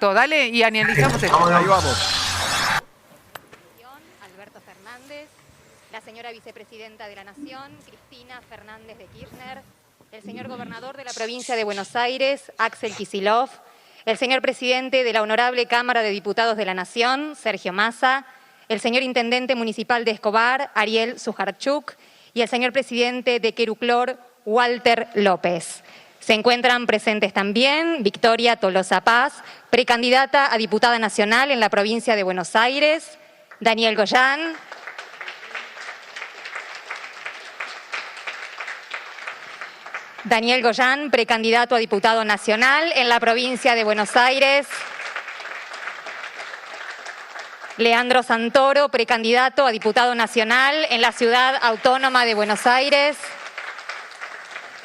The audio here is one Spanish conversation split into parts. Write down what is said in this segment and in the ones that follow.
acto. Dale y analizamos esto. Ahí vamos. Alberto Fernández, la señora vicepresidenta de la Nación, Cristina Fernández de Kirchner, el señor gobernador de la provincia de Buenos Aires, Axel Kicillof, el señor presidente de la Honorable Cámara de Diputados de la Nación, Sergio Massa, el señor intendente municipal de Escobar, Ariel Sujarchuk, y el señor presidente de Queruclor, Walter López. Se encuentran presentes también Victoria Tolosa Paz, precandidata a diputada nacional en la provincia de Buenos Aires, Daniel Goyán, precandidato a diputado nacional en la provincia de Buenos Aires. Leandro Santoro, precandidato a diputado nacional en la Ciudad Autónoma de Buenos Aires.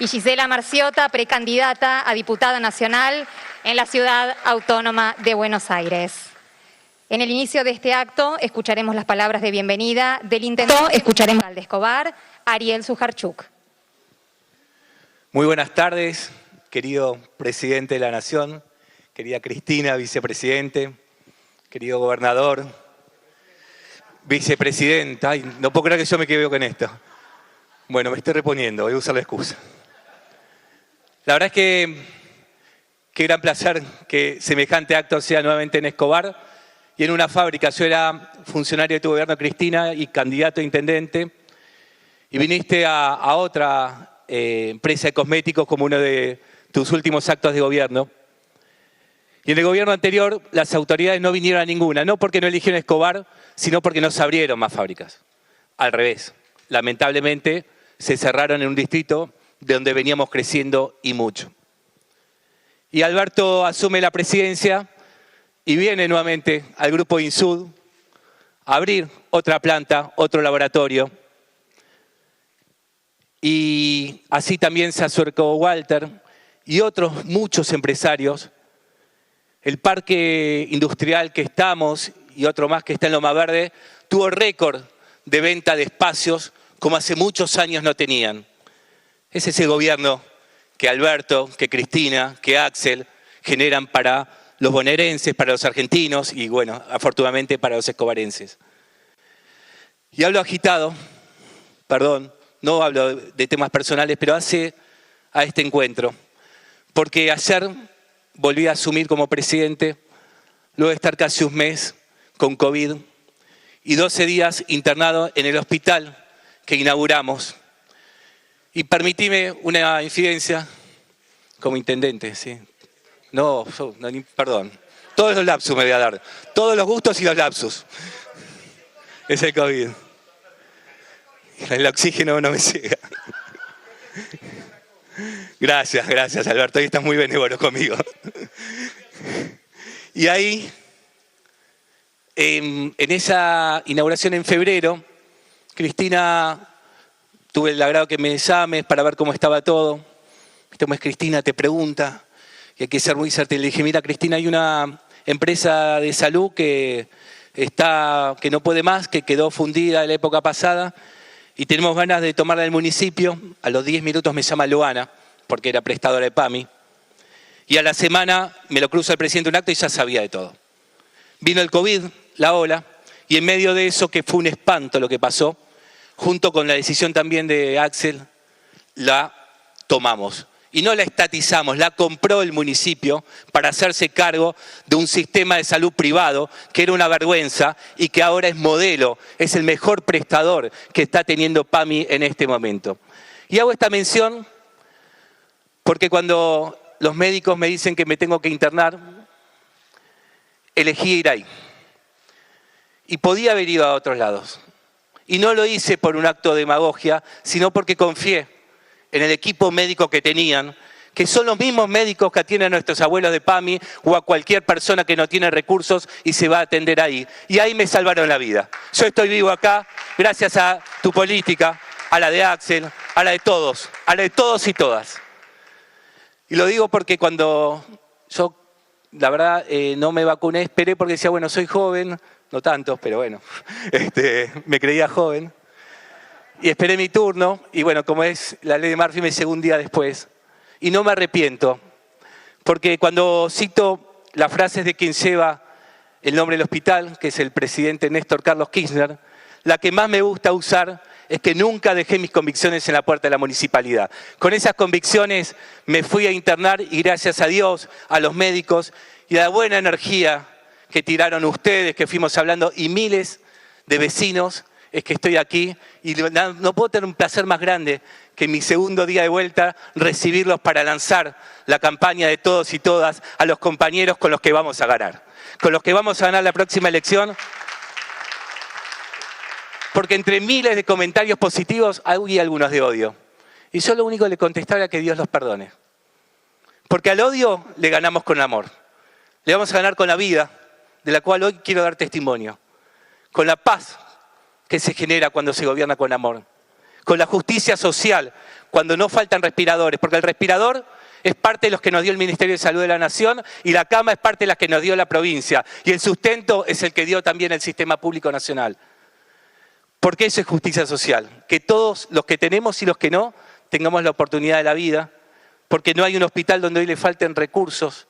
Y Gisela Marciota, precandidata a diputada nacional en la Ciudad Autónoma de Buenos Aires. En el inicio de este acto escucharemos las palabras de bienvenida del intendente municipal de Escobar, Ariel Sujarchuk. Muy buenas tardes, querido presidente de la Nación, querida Cristina, vicepresidente, querido gobernador, vicepresidenta. Ay, no puedo creer que yo me quede con esto. Bueno, me estoy reponiendo, voy a usar la excusa. La verdad es que qué gran placer que semejante acto sea nuevamente en Escobar y en una fábrica. Yo era funcionario de tu gobierno, Cristina, y candidato a intendente, y viniste a otra empresa de cosméticos como uno de tus últimos actos de gobierno. Y en el gobierno anterior las autoridades no vinieron a ninguna, no porque no eligieron Escobar, sino porque no se abrieron más fábricas. Al revés, lamentablemente se cerraron en un distrito de donde veníamos creciendo y mucho. Y Alberto asume la presidencia y viene nuevamente al grupo Insud a abrir otra planta, otro laboratorio. Y así también se acercó Walter y otros muchos empresarios. El parque industrial que estamos y otro más que está en Loma Verde tuvo récord de venta de espacios como hace muchos años no tenían. Ese es el gobierno que Alberto, que Cristina, que Axel generan para los bonaerenses, para los argentinos y, bueno, afortunadamente para los escobarenses. Y hablo agitado, perdón, no hablo de temas personales, pero hace a este encuentro. Porque ayer volví a asumir como presidente, luego de estar casi un mes con COVID y 12 días internado en el hospital que inauguramos. Y permitime una infidencia como intendente, ¿sí? No, perdón. Todos los lapsus me voy a dar. Todos los gustos y los lapsus. Es el COVID. El oxígeno no me llega. Gracias, Alberto. Hoy estás muy benévolo conmigo. Y ahí, en esa inauguración en febrero, Cristina, tuve el agrado que me llames para ver cómo estaba todo. Como es Cristina, te pregunta, y hay que ser muy certero. Le dije, mira, Cristina, hay una empresa de salud que no puede más, que quedó fundida en la época pasada, y tenemos ganas de tomarla del municipio. A los 10 minutos me llama Luana, porque era prestadora de PAMI. Y a la semana me lo cruza el presidente en un acto y ya sabía de todo. Vino el COVID, la ola, y en medio de eso, que fue un espanto lo que pasó, junto con la decisión también de Axel, la tomamos. Y no la estatizamos, la compró el municipio para hacerse cargo de un sistema de salud privado que era una vergüenza y que ahora es modelo, es el mejor prestador que está teniendo PAMI en este momento. Y hago esta mención porque cuando los médicos me dicen que me tengo que internar, elegí ir ahí. Y podía haber ido a otros lados. Y no lo hice por un acto de demagogia, sino porque confié en el equipo médico que tenían, que son los mismos médicos que atienden a nuestros abuelos de PAMI o a cualquier persona que no tiene recursos y se va a atender ahí. Y ahí me salvaron la vida. Yo estoy vivo acá gracias a tu política, a la de Axel, a la de todos y todas. Y lo digo porque cuando yo, la verdad, no me vacuné, esperé porque decía, bueno, soy joven, no tanto, pero bueno, me creía joven. Y esperé mi turno, y bueno, como es la ley de Murphy, me llegó un día después. Y no me arrepiento, porque cuando cito las frases de quien lleva el nombre del hospital, que es el presidente Néstor Carlos Kirchner, la que más me gusta usar es que nunca dejé mis convicciones en la puerta de la municipalidad. Con esas convicciones me fui a internar y gracias a Dios, a los médicos y a la buena energía que tiraron ustedes, que fuimos hablando, y miles de vecinos, es que estoy aquí y no puedo tener un placer más grande que en mi segundo día de vuelta recibirlos para lanzar la campaña de todos y todas a los compañeros con los que vamos a ganar. Con los que vamos a ganar la próxima elección, porque entre miles de comentarios positivos hay algunos de odio. Y yo lo único que le contestaba era que Dios los perdone. Porque al odio le ganamos con amor. Le vamos a ganar con la vida, de la cual hoy quiero dar testimonio. Con la paz que se genera cuando se gobierna con amor. Con la justicia social, cuando no faltan respiradores. Porque el respirador es parte de los que nos dio el Ministerio de Salud de la Nación y la cama es parte de las que nos dio la provincia. Y el sustento es el que dio también el Sistema Público Nacional. Porque eso es justicia social. Que todos los que tenemos y los que no tengamos la oportunidad de la vida. Porque no hay un hospital donde hoy le falten recursos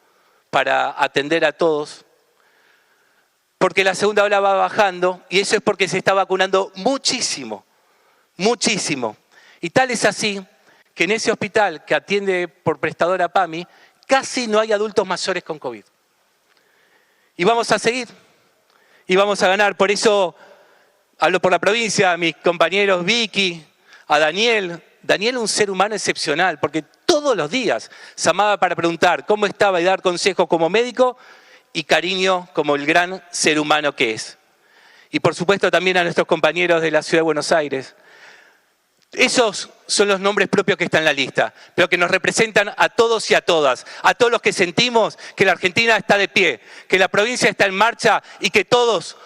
para atender a todos. Porque la segunda ola va bajando y eso es porque se está vacunando muchísimo, muchísimo. Y tal es así que en ese hospital que atiende por prestadora PAMI, casi no hay adultos mayores con COVID. Y vamos a seguir, y vamos a ganar. Por eso hablo por la provincia, a mis compañeros Vicky, a Daniel. Daniel un ser humano excepcional, porque todos los días llamaba para preguntar cómo estaba y dar consejos como médico, y cariño como el gran ser humano que es. Y por supuesto también a nuestros compañeros de la Ciudad de Buenos Aires. Esos son los nombres propios que están en la lista, pero que nos representan a todos y a todas, a todos los que sentimos que la Argentina está de pie, que la provincia está en marcha y que todos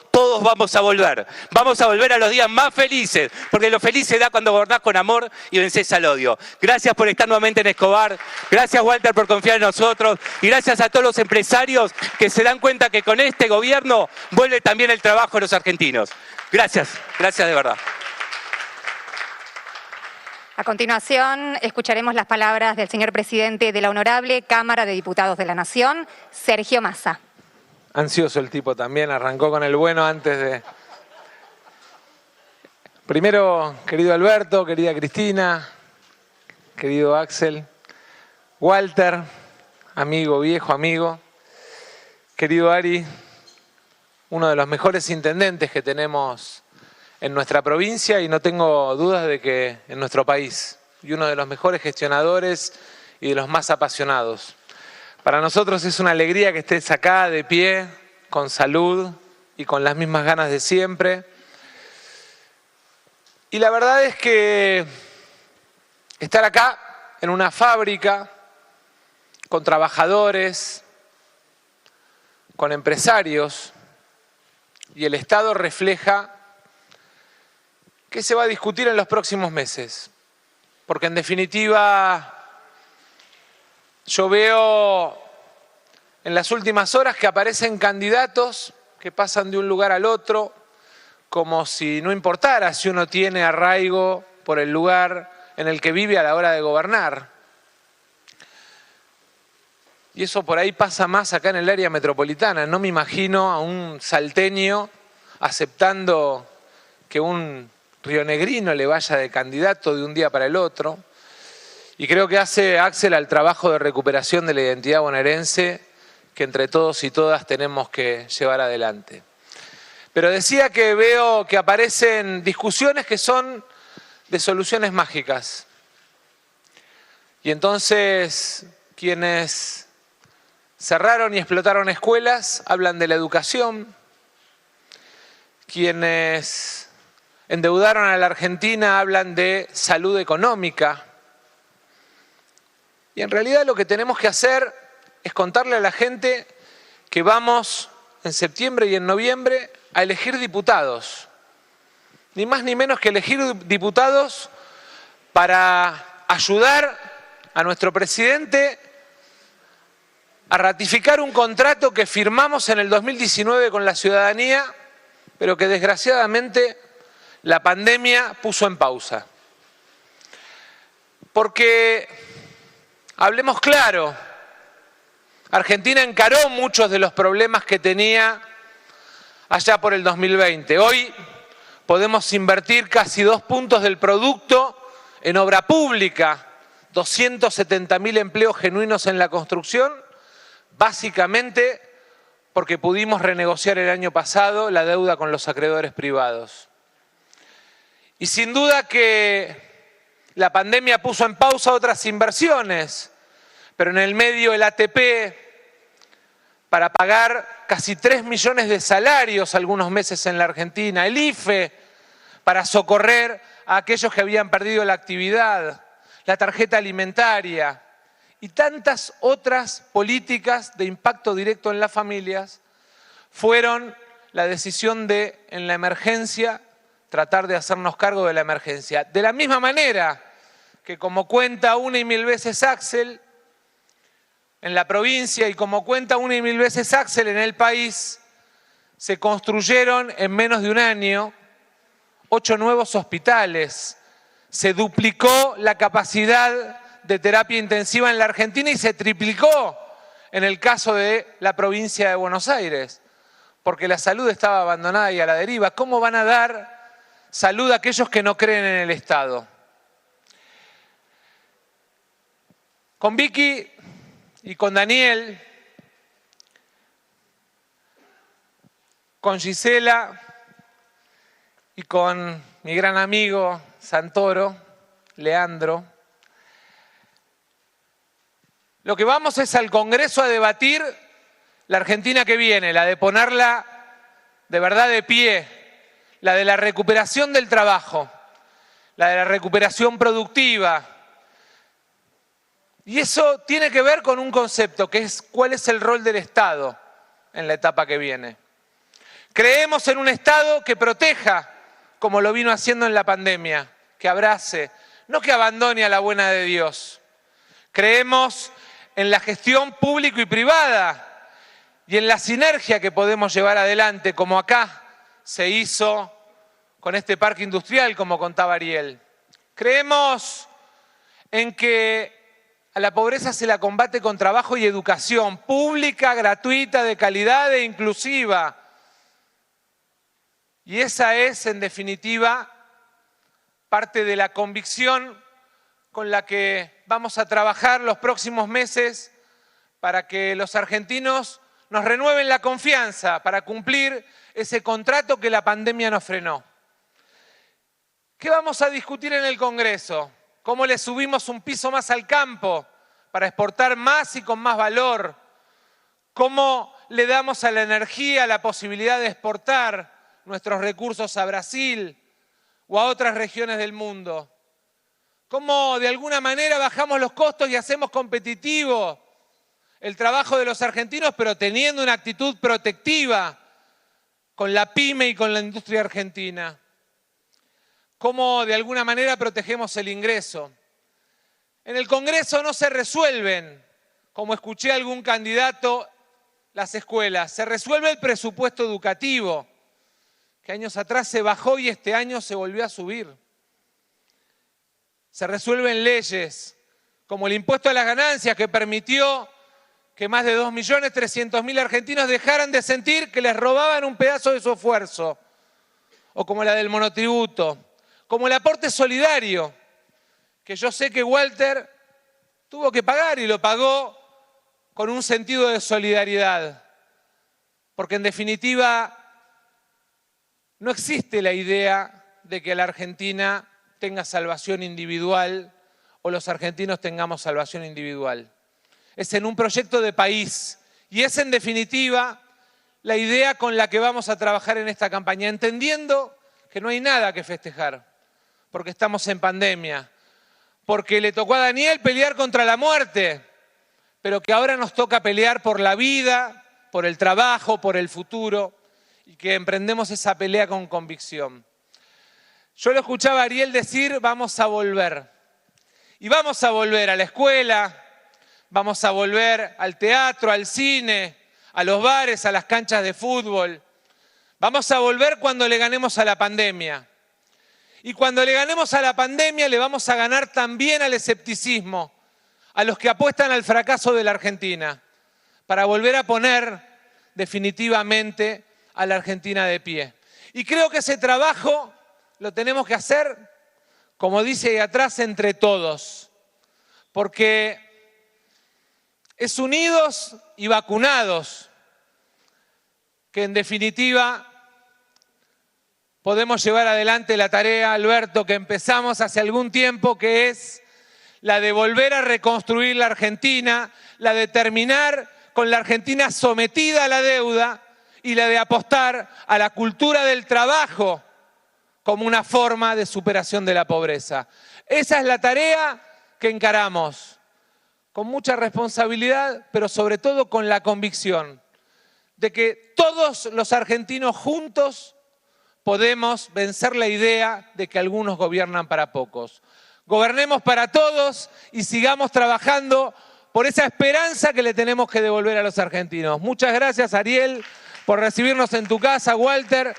vamos a volver. Vamos a volver a los días más felices, porque lo feliz se da cuando gobernás con amor y vencés al odio. Gracias por estar nuevamente en Escobar, gracias Walter por confiar en nosotros y gracias a todos los empresarios que se dan cuenta que con este gobierno vuelve también el trabajo de los argentinos. Gracias, gracias de verdad. A continuación, escucharemos las palabras del señor presidente de la Honorable Cámara de Diputados de la Nación, Sergio Massa. Ansioso el tipo también, arrancó con el bueno antes de... Primero, querido Alberto, querida Cristina, querido Axel, Walter, amigo, viejo amigo, querido Ari, uno de los mejores intendentes que tenemos en nuestra provincia y no tengo dudas de que en nuestro país, y uno de los mejores gestionadores y de los más apasionados. Para nosotros es una alegría que estés acá de pie, con salud y con las mismas ganas de siempre. Y la verdad es que estar acá en una fábrica, con trabajadores, con empresarios, y el Estado refleja qué se va a discutir en los próximos meses. Porque en definitiva yo veo en las últimas horas que aparecen candidatos que pasan de un lugar al otro como si no importara si uno tiene arraigo por el lugar en el que vive a la hora de gobernar. Y eso por ahí pasa más acá en el área metropolitana. No me imagino a un salteño aceptando que un rionegrino le vaya de candidato de un día para el otro. Y creo que hace Axel al trabajo de recuperación de la identidad bonaerense que entre todos y todas tenemos que llevar adelante. Pero decía que veo que aparecen discusiones que son de soluciones mágicas. Y entonces quienes cerraron y explotaron escuelas hablan de la educación. Quienes endeudaron a la Argentina hablan de salud económica. Y en realidad lo que tenemos que hacer es contarle a la gente que vamos en septiembre y en noviembre a elegir diputados. Ni más ni menos que elegir diputados para ayudar a nuestro presidente a ratificar un contrato que firmamos en el 2019 con la ciudadanía, pero que desgraciadamente la pandemia puso en pausa. Porque, hablemos claro, Argentina encaró muchos de los problemas que tenía allá por el 2020. Hoy podemos invertir casi 2 puntos del producto en obra pública, 270.000 empleos genuinos en la construcción, básicamente porque pudimos renegociar el año pasado la deuda con los acreedores privados. Y sin duda que la pandemia puso en pausa otras inversiones, pero en el medio el ATP, para pagar casi 3 millones de salarios algunos meses en la Argentina, el IFE, para socorrer a aquellos que habían perdido la actividad, la tarjeta alimentaria y tantas otras políticas de impacto directo en las familias, fueron la decisión de, en la emergencia, tratar de hacernos cargo de la emergencia. De la misma manera que, como cuenta una y mil veces Axel, en la provincia y como cuenta una y mil veces Axel en el país, se construyeron en menos de un año 8 nuevos hospitales, se duplicó la capacidad de terapia intensiva en la Argentina y se triplicó en el caso de la provincia de Buenos Aires, porque la salud estaba abandonada y a la deriva. ¿Cómo van a dar salud a aquellos que no creen en el Estado? Con Vicky y con Daniel, con Gisela y con mi gran amigo Santoro, Leandro, lo que vamos es al Congreso a debatir la Argentina que viene, la de ponerla de verdad de pie, la de la recuperación del trabajo, la de la recuperación productiva. Y eso tiene que ver con un concepto, que es cuál es el rol del Estado en la etapa que viene. Creemos en un Estado que proteja, como lo vino haciendo en la pandemia, que abrace, no que abandone a la buena de Dios. Creemos en la gestión público y privada y en la sinergia que podemos llevar adelante, como acá se hizo con este parque industrial, como contaba Ariel. Creemos en que a la pobreza se la combate con trabajo y educación pública, gratuita, de calidad e inclusiva. Y esa es, en definitiva, parte de la convicción con la que vamos a trabajar los próximos meses para que los argentinos nos renueven la confianza para cumplir ese contrato que la pandemia nos frenó. ¿Qué vamos a discutir en el Congreso? ¿Cómo le subimos un piso más al campo para exportar más y con más valor? ¿Cómo le damos a la energía la posibilidad de exportar nuestros recursos a Brasil o a otras regiones del mundo? ¿Cómo de alguna manera bajamos los costos y hacemos competitivo el trabajo de los argentinos, pero teniendo una actitud protectiva con la pyme y con la industria argentina? ¿Cómo de alguna manera protegemos el ingreso? En el Congreso no se resuelven, como escuché a algún candidato, las escuelas. Se resuelve el presupuesto educativo, que años atrás se bajó y este año se volvió a subir. Se resuelven leyes, como el impuesto a las ganancias, que permitió que más de 2.300.000 argentinos dejaran de sentir que les robaban un pedazo de su esfuerzo. O como la del monotributo, como el aporte solidario, que yo sé que Walter tuvo que pagar y lo pagó con un sentido de solidaridad. Porque en definitiva no existe la idea de que la Argentina tenga salvación individual o los argentinos tengamos salvación individual. Es en un proyecto de país y es en definitiva la idea con la que vamos a trabajar en esta campaña, entendiendo que no hay nada que festejar, porque estamos en pandemia, porque le tocó a Daniel pelear contra la muerte, pero que ahora nos toca pelear por la vida, por el trabajo, por el futuro, y que emprendemos esa pelea con convicción. Yo lo escuchaba a Ariel decir, vamos a volver. Y vamos a volver a la escuela, vamos a volver al teatro, al cine, a los bares, a las canchas de fútbol. Vamos a volver cuando le ganemos a la pandemia. Y cuando le ganemos a la pandemia le vamos a ganar también al escepticismo, a los que apuestan al fracaso de la Argentina, para volver a poner definitivamente a la Argentina de pie. Y creo que ese trabajo lo tenemos que hacer, como dice ahí atrás, entre todos, porque es unidos y vacunados que en definitiva podemos llevar adelante la tarea, Alberto, que empezamos hace algún tiempo, que es la de volver a reconstruir la Argentina, la de terminar con la Argentina sometida a la deuda y la de apostar a la cultura del trabajo como una forma de superación de la pobreza. Esa es la tarea que encaramos con mucha responsabilidad, pero sobre todo con la convicción de que todos los argentinos juntos podemos vencer la idea de que algunos gobiernan para pocos. Gobernemos para todos y sigamos trabajando por esa esperanza que le tenemos que devolver a los argentinos. Muchas gracias, Ariel, por recibirnos en tu casa, Walter,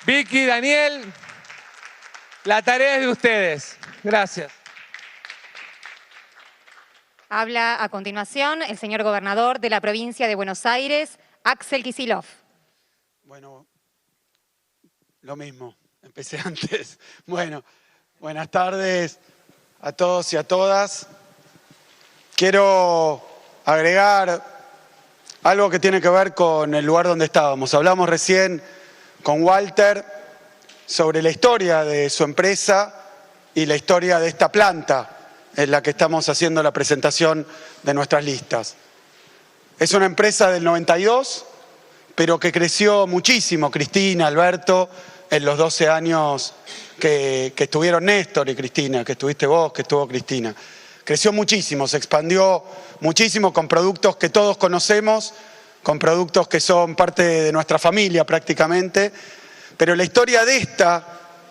Vicky, Daniel. La tarea es de ustedes. Gracias. Habla a continuación el señor gobernador de la provincia de Buenos Aires, Axel Kicillof. Bueno, lo mismo, empecé antes. Bueno, buenas tardes a todos y a todas. Quiero agregar algo que tiene que ver con el lugar donde estábamos. Hablamos recién con Walter sobre la historia de su empresa y la historia de esta planta en la que estamos haciendo la presentación de nuestras listas. Es una empresa del 92, pero que creció muchísimo, Cristina, Alberto, en los 12 años que estuvieron Néstor y Cristina, que estuviste vos, que estuvo Cristina. Creció muchísimo, se expandió muchísimo con productos que todos conocemos, con productos que son parte de nuestra familia prácticamente, pero la historia de esta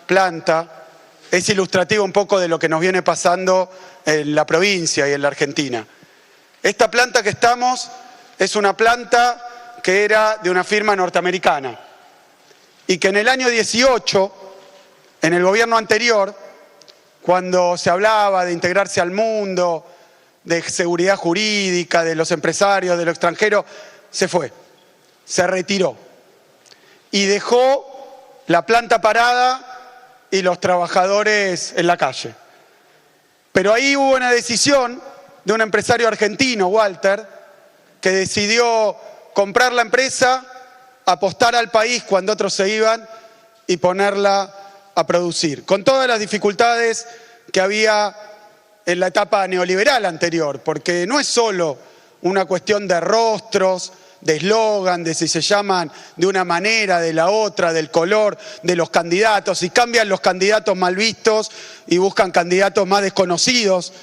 planta es ilustrativa un poco de lo que nos viene pasando en la provincia y en la Argentina. Esta planta que estamos es una planta que era de una firma norteamericana y que en el año 18, en el gobierno anterior, cuando se hablaba de integrarse al mundo, de seguridad jurídica, de los empresarios, de lo extranjero, se fue, se retiró y dejó la planta parada y los trabajadores en la calle. Pero ahí hubo una decisión de un empresario argentino, Walter, que decidió comprar la empresa, apostar al país cuando otros se iban y ponerla a producir, con todas las dificultades que había en la etapa neoliberal anterior, porque no es solo una cuestión de rostros, de eslogan, de si se llaman de una manera, de la otra, del color de los candidatos, y cambian los candidatos mal vistos y buscan candidatos más desconocidos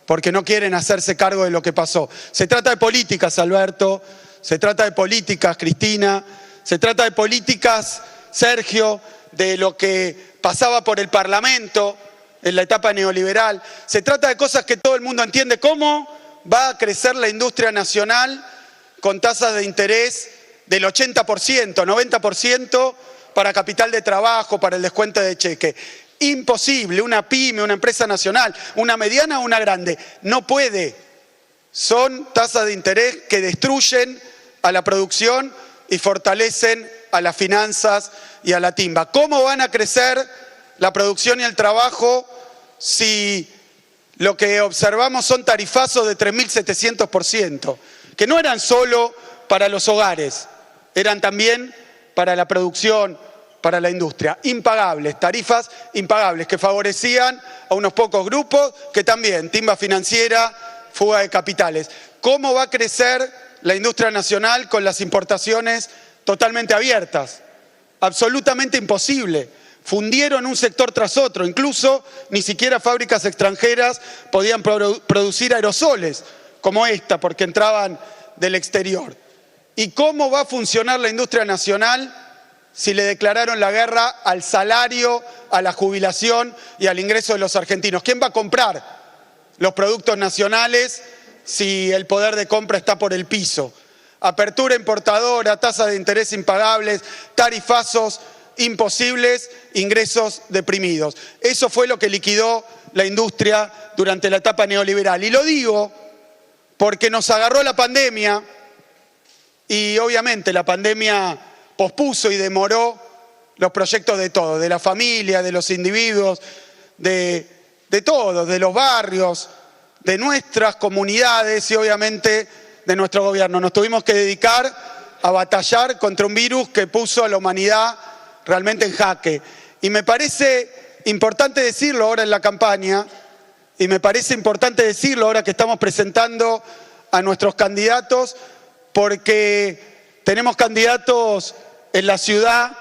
porque no quieren hacerse cargo de lo que pasó. Se trata de políticas, Alberto, se trata de políticas, Cristina, se trata de políticas, Sergio, de lo que pasaba por el Parlamento en la etapa neoliberal. Se trata de cosas que todo el mundo entiende. ¿Cómo va a crecer la industria nacional con tasas de interés del 80%, 90% para capital de trabajo, para el descuento de cheque? Imposible. Una pyme, una empresa nacional, una mediana o una grande, no puede. Son tasas de interés que destruyen a la producción y fortalecen a las finanzas y a la timba. ¿Cómo van a crecer la producción y el trabajo si lo que observamos son tarifazos de 3.700%? Que no eran solo para los hogares, eran también para la producción, para la industria. Impagables, tarifas impagables que favorecían a unos pocos grupos, que también, timba financiera, fuga de capitales. ¿Cómo va a crecer la industria nacional con las importaciones totalmente abiertas? Absolutamente imposible. Fundieron un sector tras otro, incluso ni siquiera fábricas extranjeras podían producir aerosoles como esta, porque entraban del exterior. ¿Y cómo va a funcionar la industria nacional si le declararon la guerra al salario, a la jubilación y al ingreso de los argentinos? ¿Quién va a comprar los productos nacionales si el poder de compra está por el piso? Apertura importadora, tasas de interés impagables, tarifazos imposibles, ingresos deprimidos. Eso fue lo que liquidó la industria durante la etapa neoliberal. Y lo digo porque nos agarró la pandemia y obviamente la pandemia pospuso y demoró los proyectos de todos, de la familia, de los individuos, de todos, de los barrios, de nuestras comunidades y obviamente de nuestro gobierno. Nos tuvimos que dedicar a batallar contra un virus que puso a la humanidad realmente en jaque. Y me parece importante decirlo ahora en la campaña, y me parece importante decirlo ahora que estamos presentando a nuestros candidatos, porque tenemos candidatos en la ciudad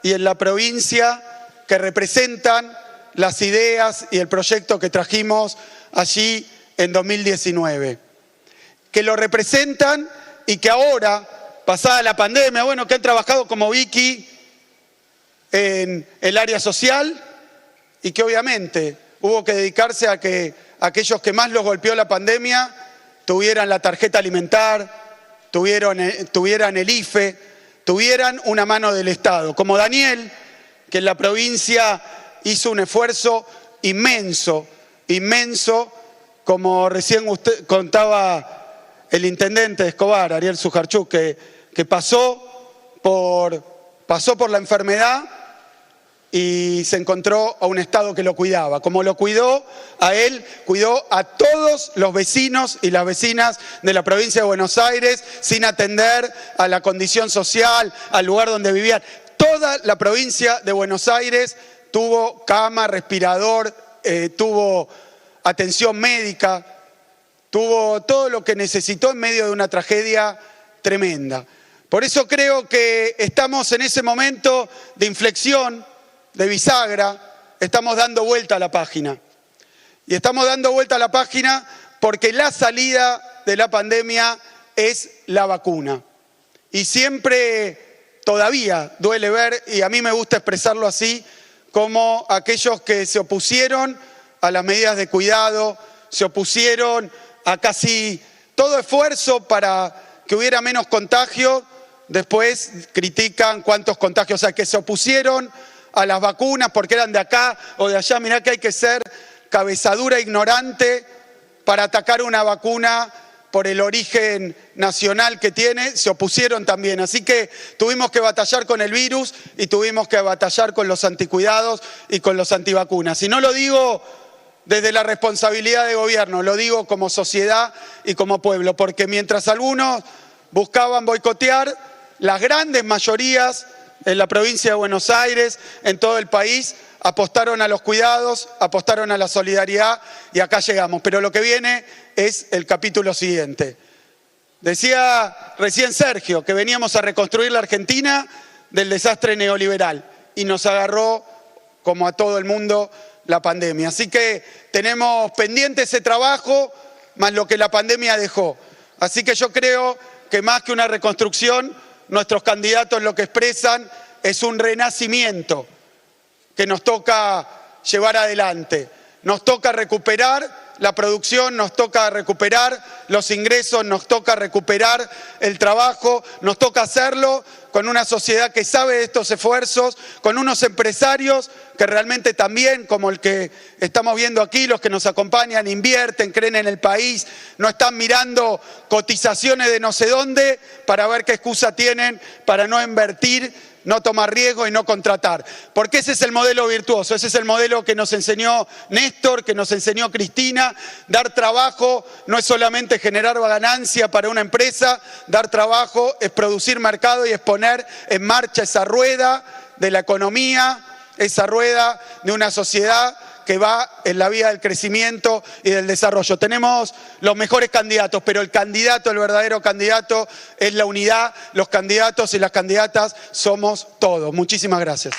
y en la provincia que representan las ideas y el proyecto que trajimos allí en 2019. Que lo representan y que ahora, pasada la pandemia, bueno, que han trabajado como Vicky en el área social y que obviamente hubo que dedicarse a que aquellos que más los golpeó la pandemia tuvieran la tarjeta alimentar, tuvieran el IFE, tuvieran una mano del Estado. Como Daniel, que en la provincia hizo un esfuerzo inmenso, como recién usted contaba el intendente de Escobar, Ariel Sujarchuk, que pasó por la enfermedad y se encontró a un Estado que lo cuidaba. Como lo cuidó a él, cuidó a todos los vecinos y las vecinas de la provincia de Buenos Aires, sin atender a la condición social, al lugar donde vivían. Toda la provincia de Buenos Aires tuvo cama, respirador, tuvo atención médica, tuvo todo lo que necesitó en medio de una tragedia tremenda. Por eso creo que estamos en ese momento de inflexión, de bisagra, estamos dando vuelta a la página. Y estamos dando vuelta a la página porque la salida de la pandemia es la vacuna. Y siempre, todavía, duele ver, y a mí me gusta expresarlo así, como aquellos que se opusieron a las medidas de cuidado, se opusieron a casi todo esfuerzo para que hubiera menos contagio, después critican cuántos contagios hay, que se opusieron a las vacunas porque eran de acá o de allá. Mirá que hay que ser cabezadura ignorante para atacar una vacuna por el origen nacional que tiene, se opusieron también. Así que tuvimos que batallar con el virus y tuvimos que batallar con los anticuidados y con los antivacunas. Y no lo digo desde la responsabilidad de gobierno, lo digo como sociedad y como pueblo, porque mientras algunos buscaban boicotear, las grandes mayorías en la provincia de Buenos Aires, en todo el país, apostaron a los cuidados, apostaron a la solidaridad y acá llegamos. Pero lo que viene es el capítulo siguiente. Decía recién Sergio que veníamos a reconstruir la Argentina del desastre neoliberal y nos agarró, como a todo el mundo, la pandemia. Así que tenemos pendiente ese trabajo, más lo que la pandemia dejó. Así que yo creo que más que una reconstrucción, nuestros candidatos lo que expresan es un renacimiento que nos toca llevar adelante. Nos toca recuperar la producción, nos toca recuperar los ingresos, nos toca recuperar el trabajo, nos toca hacerlo con una sociedad que sabe de estos esfuerzos, con unos empresarios que realmente también, como el que estamos viendo aquí, los que nos acompañan, invierten, creen en el país, no están mirando cotizaciones de no sé dónde para ver qué excusa tienen para no invertir, no tomar riesgo y no contratar. Porque ese es el modelo virtuoso, ese es el modelo que nos enseñó Néstor, que nos enseñó Cristina. Dar trabajo no es solamente generar ganancia para una empresa, dar trabajo es producir mercado y es poner en marcha esa rueda de la economía, esa rueda de una sociedad que va en la vía del crecimiento y del desarrollo. Tenemos los mejores candidatos, pero el candidato, el verdadero candidato, es la unidad. Los candidatos y las candidatas somos todos. Muchísimas gracias.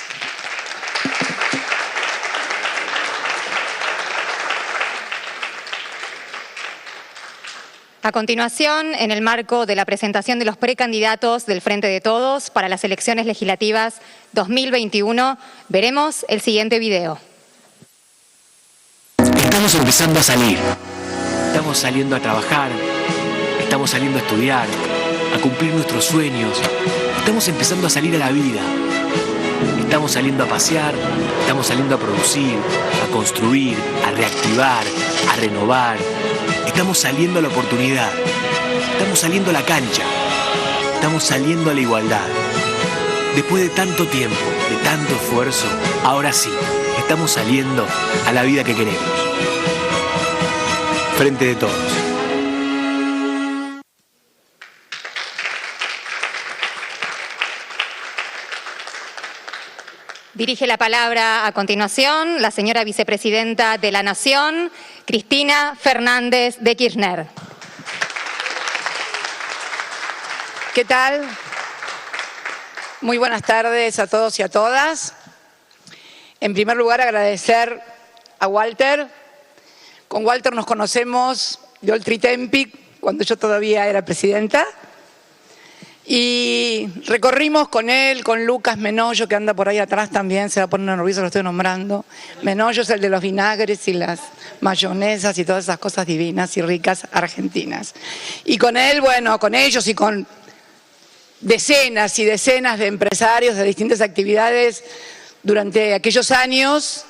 A continuación, en el marco de la presentación de los precandidatos del Frente de Todos para las elecciones legislativas 2021, veremos el siguiente video. Estamos empezando a salir, estamos saliendo a trabajar, estamos saliendo a estudiar, a cumplir nuestros sueños, estamos empezando a salir a la vida, estamos saliendo a pasear, estamos saliendo a producir, a construir, a reactivar, a renovar, Estamos saliendo a la oportunidad. Estamos saliendo a la cancha. Estamos saliendo a la igualdad. Después de tanto tiempo, de tanto esfuerzo, ahora sí, estamos saliendo a la vida que queremos. Frente de Todos. Dirige la palabra a continuación la señora vicepresidenta de la Nación, Cristina Fernández de Kirchner. ¿Qué tal? Muy buenas tardes a todos y a todas. En primer lugar, agradecer a Walter. Con Walter nos conocemos de Oltri Tempic, cuando yo todavía era presidenta. Y recorrimos con él, con Lucas Menollo, que anda por ahí atrás también, se va a poner nervioso, lo estoy nombrando. Menollo es el de los vinagres y las mayonesas y todas esas cosas divinas y ricas argentinas. Y con él, bueno, con ellos y con decenas y decenas de empresarios de distintas actividades durante aquellos años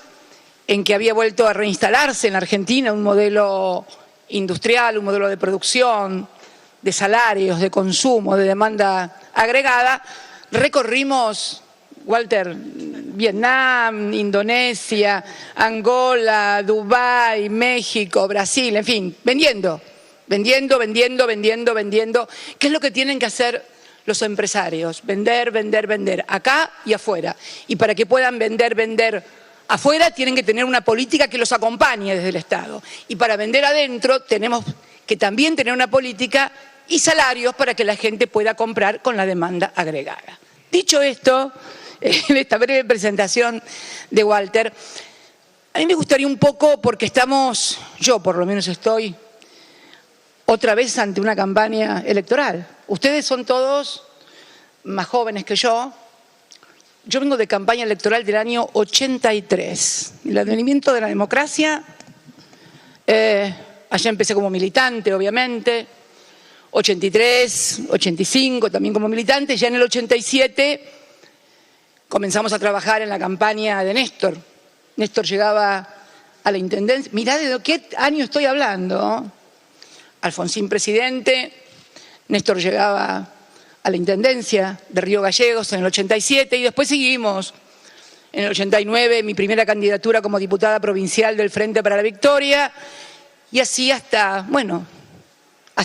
en que había vuelto a reinstalarse en la Argentina un modelo industrial, un modelo de producción, de salarios, de consumo, de demanda agregada. Recorrimos, Walter, Vietnam, Indonesia, Angola, Dubái, México, Brasil, en fin, vendiendo. ¿Qué es lo que tienen que hacer los empresarios? Vender, acá y afuera. Y para que puedan vender afuera, tienen que tener una política que los acompañe desde el Estado. Y para vender adentro, tenemos que también tener una política y salarios para que la gente pueda comprar con la demanda agregada. Dicho esto, en esta breve presentación de Walter, a mí me gustaría un poco, porque yo por lo menos estoy otra vez ante una campaña electoral. Ustedes son todos más jóvenes que yo. Yo vengo de campaña electoral del año 83, el advenimiento de la democracia. Allá empecé como militante, obviamente, 83, 85 también como militante. Ya en el 87 comenzamos a trabajar en la campaña de Néstor. Néstor llegaba a la intendencia. Mirá de qué año estoy hablando. Alfonsín presidente, Néstor llegaba a la intendencia de Río Gallegos en el 87 y después seguimos. En el 89 mi primera candidatura como diputada provincial del Frente para la Victoria. Y así hasta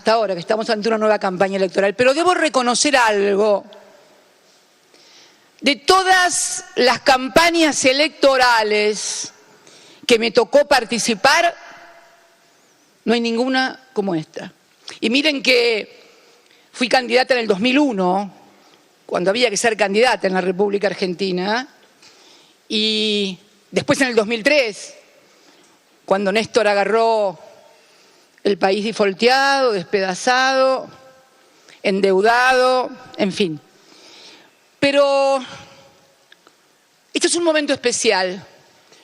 ahora que estamos ante una nueva campaña electoral. Pero debo reconocer algo. De todas las campañas electorales que me tocó participar, no hay ninguna como esta. Y miren que fui candidata en el 2001, cuando había que ser candidata en la República Argentina, y después en el 2003, cuando Néstor agarró el país defolteado, despedazado, endeudado, en fin. Pero este es un momento especial.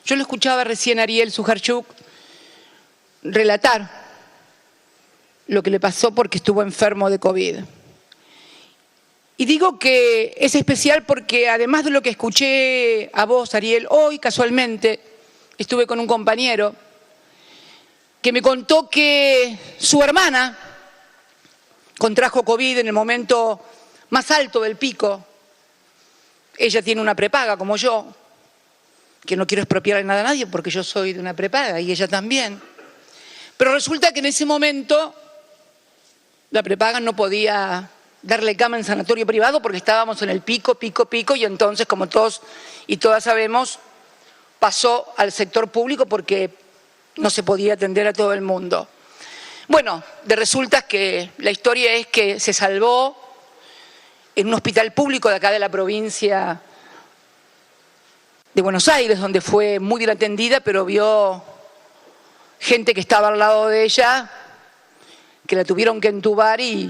Yo lo escuchaba recién a Ariel Sujarchuk relatar lo que le pasó porque estuvo enfermo de COVID. Y digo que es especial porque además de lo que escuché a vos, Ariel, hoy casualmente estuve con un compañero que me contó que su hermana contrajo COVID en el momento más alto del pico. Ella tiene una prepaga como yo, que no quiero expropiarle nada a nadie porque yo soy de una prepaga y ella también. Pero resulta que en ese momento la prepaga no podía darle cama en sanatorio privado porque estábamos en el pico, y entonces, como todos y todas sabemos, pasó al sector público porque no se podía atender a todo el mundo. Bueno, resulta que la historia es que se salvó en un hospital público de acá de la provincia de Buenos Aires, donde fue muy bien atendida, pero vio gente que estaba al lado de ella, que la tuvieron que entubar y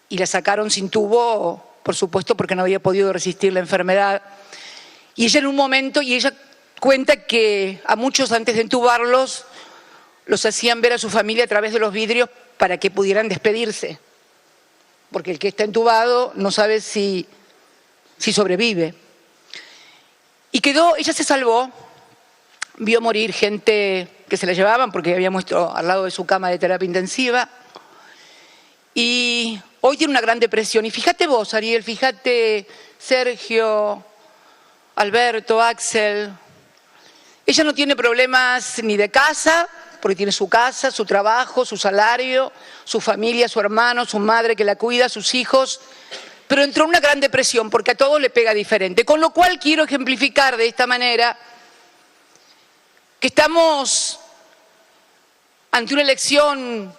la sacaron sin tubo, por supuesto, porque no había podido resistir la enfermedad. Y ella en un momento, y ella cuenta que a muchos antes de entubarlos, los hacían ver a su familia a través de los vidrios para que pudieran despedirse. Porque el que está entubado no sabe si sobrevive. Y ella se salvó, vio morir gente que se la llevaban porque había muerto al lado de su cama de terapia intensiva. Y hoy tiene una gran depresión. Y fíjate vos, Ariel, fíjate Sergio, Alberto, Axel. Ella no tiene problemas ni de casa, porque tiene su casa, su trabajo, su salario, su familia, su hermano, su madre que la cuida, sus hijos, pero entró en una gran depresión porque a todos le pega diferente. Con lo cual quiero ejemplificar de esta manera que estamos ante una elección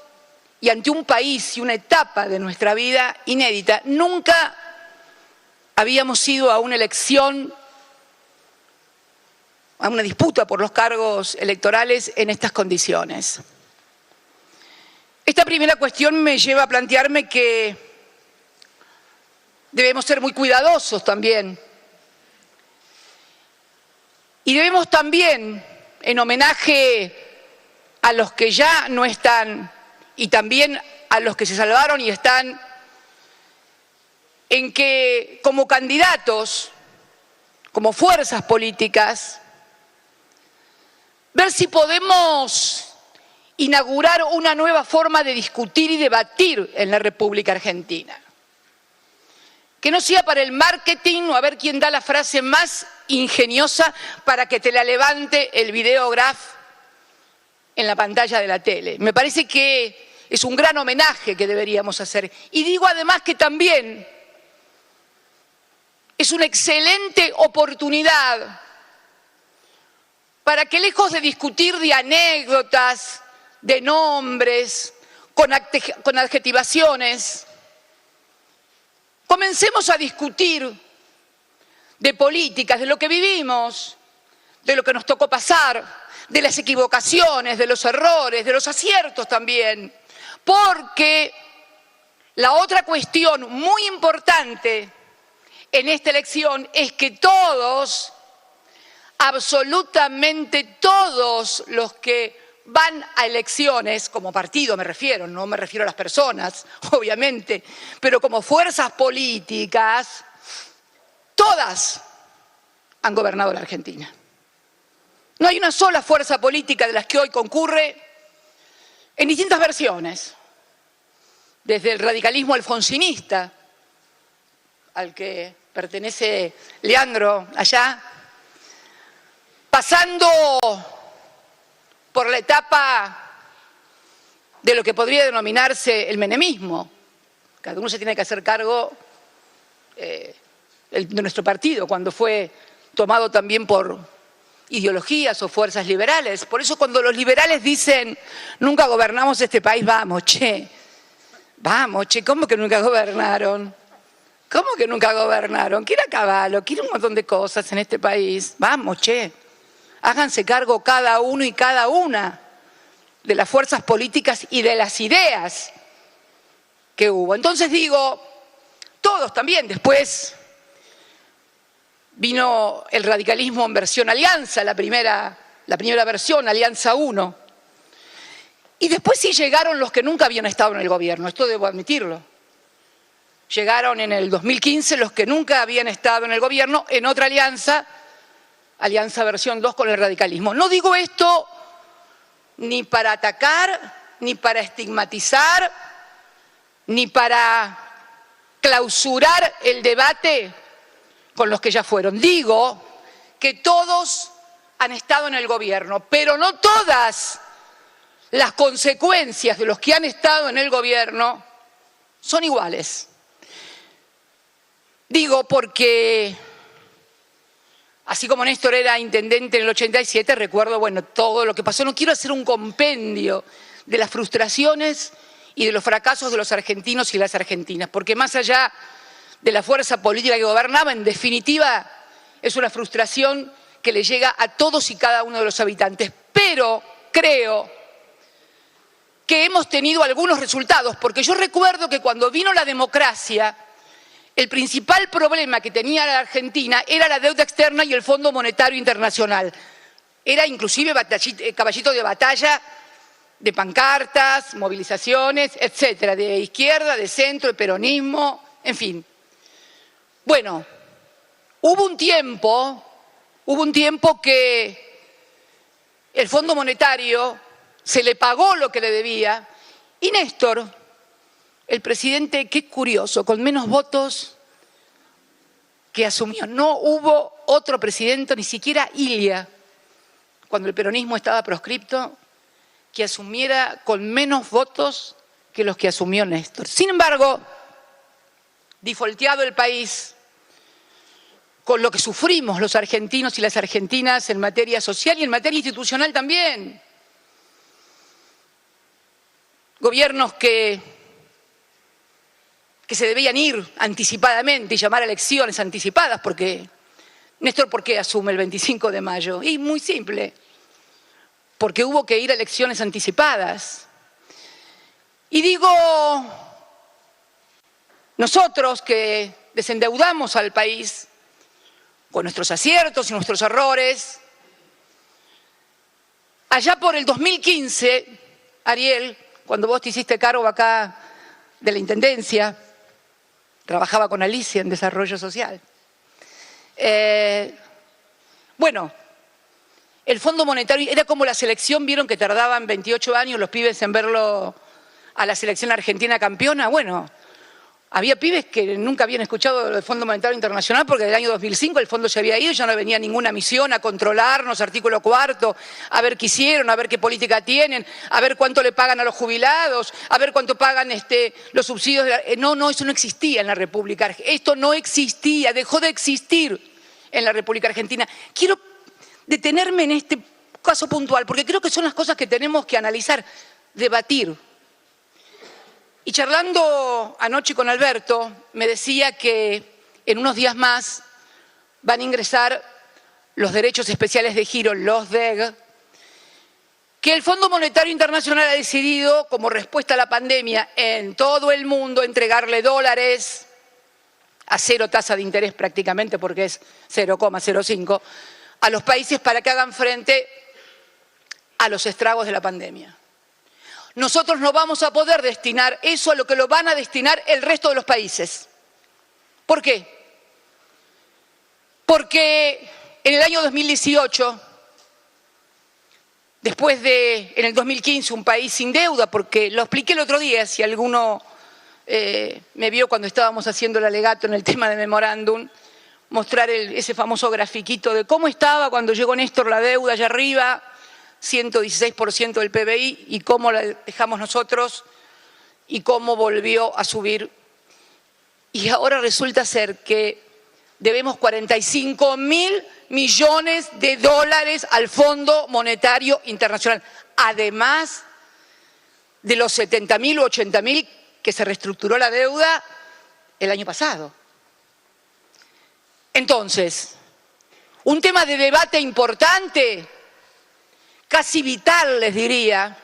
y ante un país y una etapa de nuestra vida inédita. Nunca habíamos ido a una elección, a una disputa por los cargos electorales en estas condiciones. Esta primera cuestión me lleva a plantearme que debemos ser muy cuidadosos también. Y debemos también, en homenaje a los que ya no están y también a los que se salvaron y están, en que como candidatos, como fuerzas políticas, ver si podemos inaugurar una nueva forma de discutir y debatir en la República Argentina. Que no sea para el marketing o a ver quién da la frase más ingeniosa para que te la levante el videógrafo en la pantalla de la tele. Me parece que es un gran homenaje que deberíamos hacer. Y digo además que también es una excelente oportunidad para que, lejos de discutir de anécdotas, de nombres, con adjetivaciones, comencemos a discutir de políticas, de lo que vivimos, de lo que nos tocó pasar, de las equivocaciones, de los errores, de los aciertos también. Porque la otra cuestión muy importante en esta elección es que todos, absolutamente todos los que van a elecciones, como partido me refiero, no me refiero a las personas, obviamente, pero como fuerzas políticas, todas han gobernado la Argentina. No hay una sola fuerza política de las que hoy concurre en distintas versiones, desde el radicalismo alfonsinista, al que pertenece Leandro allá, pasando por la etapa de lo que podría denominarse el menemismo. Cada uno se tiene que hacer cargo de nuestro partido, cuando fue tomado también por ideologías o fuerzas liberales. Por eso cuando los liberales dicen nunca gobernamos este país, vamos, che, ¿cómo que nunca gobernaron? ¿Cómo que nunca gobernaron? Quiere Caballo, quiere un montón de cosas en este país. Vamos, che, háganse cargo cada uno y cada una de las fuerzas políticas y de las ideas que hubo. Entonces digo, todos también, después vino el radicalismo en versión alianza, la primera versión, Alianza 1. Y después sí llegaron los que nunca habían estado en el gobierno, esto debo admitirlo. Llegaron en el 2015 los que nunca habían estado en el gobierno en otra alianza, Alianza versión 2 con el radicalismo. No digo esto ni para atacar, ni para estigmatizar, ni para clausurar el debate con los que ya fueron. Digo que todos han estado en el gobierno, pero no todas las consecuencias de los que han estado en el gobierno son iguales. Digo porque, así como Néstor era intendente en el 87, recuerdo, todo lo que pasó. No quiero hacer un compendio de las frustraciones y de los fracasos de los argentinos y las argentinas, porque más allá de la fuerza política que gobernaba, en definitiva, es una frustración que le llega a todos y cada uno de los habitantes. Pero creo que hemos tenido algunos resultados, porque yo recuerdo que cuando vino la democracia, el principal problema que tenía la Argentina era la deuda externa y el Fondo Monetario Internacional. Era inclusive caballito de batalla de pancartas, movilizaciones, etcétera, de izquierda, de centro, de peronismo, en fin. Bueno, hubo un tiempo que el Fondo Monetario se le pagó lo que le debía y Néstor, el presidente, qué curioso, con menos votos que asumió. No hubo otro presidente, ni siquiera Ilia, cuando el peronismo estaba proscripto, que asumiera con menos votos que los que asumió Néstor. Sin embargo, defaulteado el país, con lo que sufrimos los argentinos y las argentinas en materia social y en materia institucional también. Gobiernos que se debían ir anticipadamente y llamar a elecciones anticipadas, porque Néstor, ¿por qué asume el 25 de mayo? Y muy simple, porque hubo que ir a elecciones anticipadas. Y digo, nosotros que desendeudamos al país con nuestros aciertos y nuestros errores, allá por el 2015, Ariel, cuando vos te hiciste cargo acá de la Intendencia, trabajaba con Alicia en Desarrollo Social. Bueno, el Fondo Monetario era como la selección, vieron que tardaban 28 años los pibes en verlo a la selección argentina campeona. Bueno, había pibes que nunca habían escuchado del Fondo Monetario Internacional porque del año 2005 el fondo se había ido, ya no venía ninguna misión a controlarnos, artículo 4, a ver qué hicieron, a ver qué política tienen, a ver cuánto le pagan a los jubilados, a ver cuánto pagan los subsidios. No, eso no existía en la República Argentina. Esto no existía, dejó de existir en la República Argentina. Quiero detenerme en este caso puntual porque creo que son las cosas que tenemos que analizar, debatir. Y charlando anoche con Alberto, me decía que en unos días más van a ingresar los derechos especiales de giro, los DEG, que el Fondo Monetario Internacional ha decidido, como respuesta a la pandemia en todo el mundo, entregarle dólares a cero tasa de interés prácticamente, porque es 0,05, a los países para que hagan frente a los estragos de la pandemia. Nosotros no vamos a poder destinar eso a lo que lo van a destinar el resto de los países. ¿Por qué? Porque en el año 2018, después de, en el 2015, un país sin deuda, porque lo expliqué el otro día, si alguno me vio cuando estábamos haciendo el alegato en el tema de memorándum, mostrar ese famoso grafiquito de cómo estaba cuando llegó Néstor la deuda allá arriba, 116% del PBI, y cómo la dejamos nosotros y cómo volvió a subir. Y ahora resulta ser que debemos 45.000 millones de dólares al Fondo Monetario Internacional, además de los 70.000 u 80.000 que se reestructuró la deuda el año pasado. Entonces, un tema de debate importante, casi vital, les diría,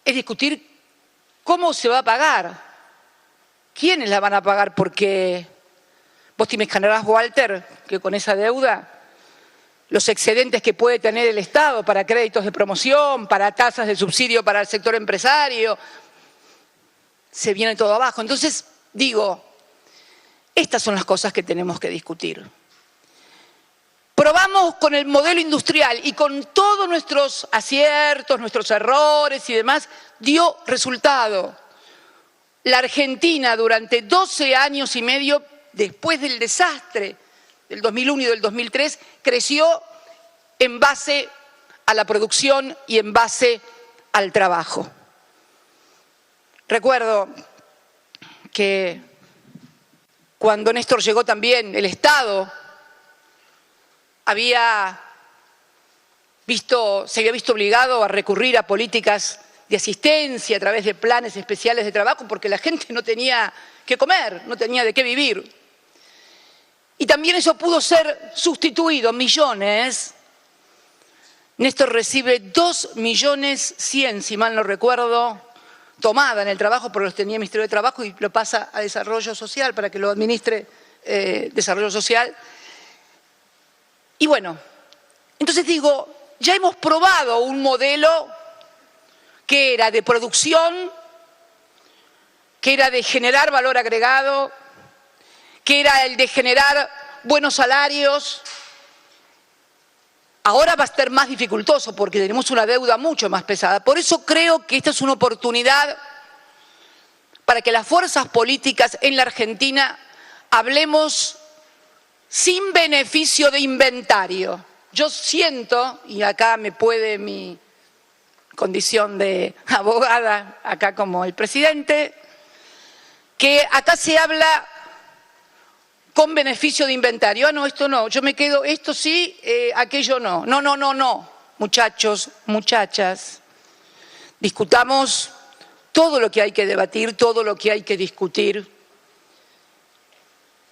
es discutir cómo se va a pagar, quiénes la van a pagar, porque vos te imaginarás, Walter, que con esa deuda, los excedentes que puede tener el Estado para créditos de promoción, para tasas de subsidio para el sector empresario, se viene todo abajo. Entonces, digo, estas son las cosas que tenemos que discutir. Probamos con el modelo industrial y con todos nuestros aciertos, nuestros errores y demás, dio resultado. La Argentina durante 12 años y medio, después del desastre del 2001 y del 2003, creció en base a la producción y en base al trabajo. Recuerdo que cuando Néstor llegó también, el Estado se había visto obligado a recurrir a políticas de asistencia a través de planes especiales de trabajo porque la gente no tenía que comer, no tenía de qué vivir. Y también eso pudo ser sustituido, millones. Néstor recibe 2.100.000, si mal no recuerdo, tomada en el trabajo, porque los tenía el Ministerio de Trabajo y lo pasa a Desarrollo Social para que lo administre Desarrollo Social. Y bueno, entonces digo, ya hemos probado un modelo que era de producción, que era de generar valor agregado, que era el de generar buenos salarios. Ahora va a ser más dificultoso porque tenemos una deuda mucho más pesada. Por eso creo que esta es una oportunidad para que las fuerzas políticas en la Argentina hablemos sin beneficio de inventario. Yo siento, y acá me puede mi condición de abogada, acá como el presidente, que acá se habla con beneficio de inventario. Ah, no, esto no, yo me quedo, esto sí, aquello no. No, muchachos, muchachas, discutamos todo lo que hay que debatir, todo lo que hay que discutir,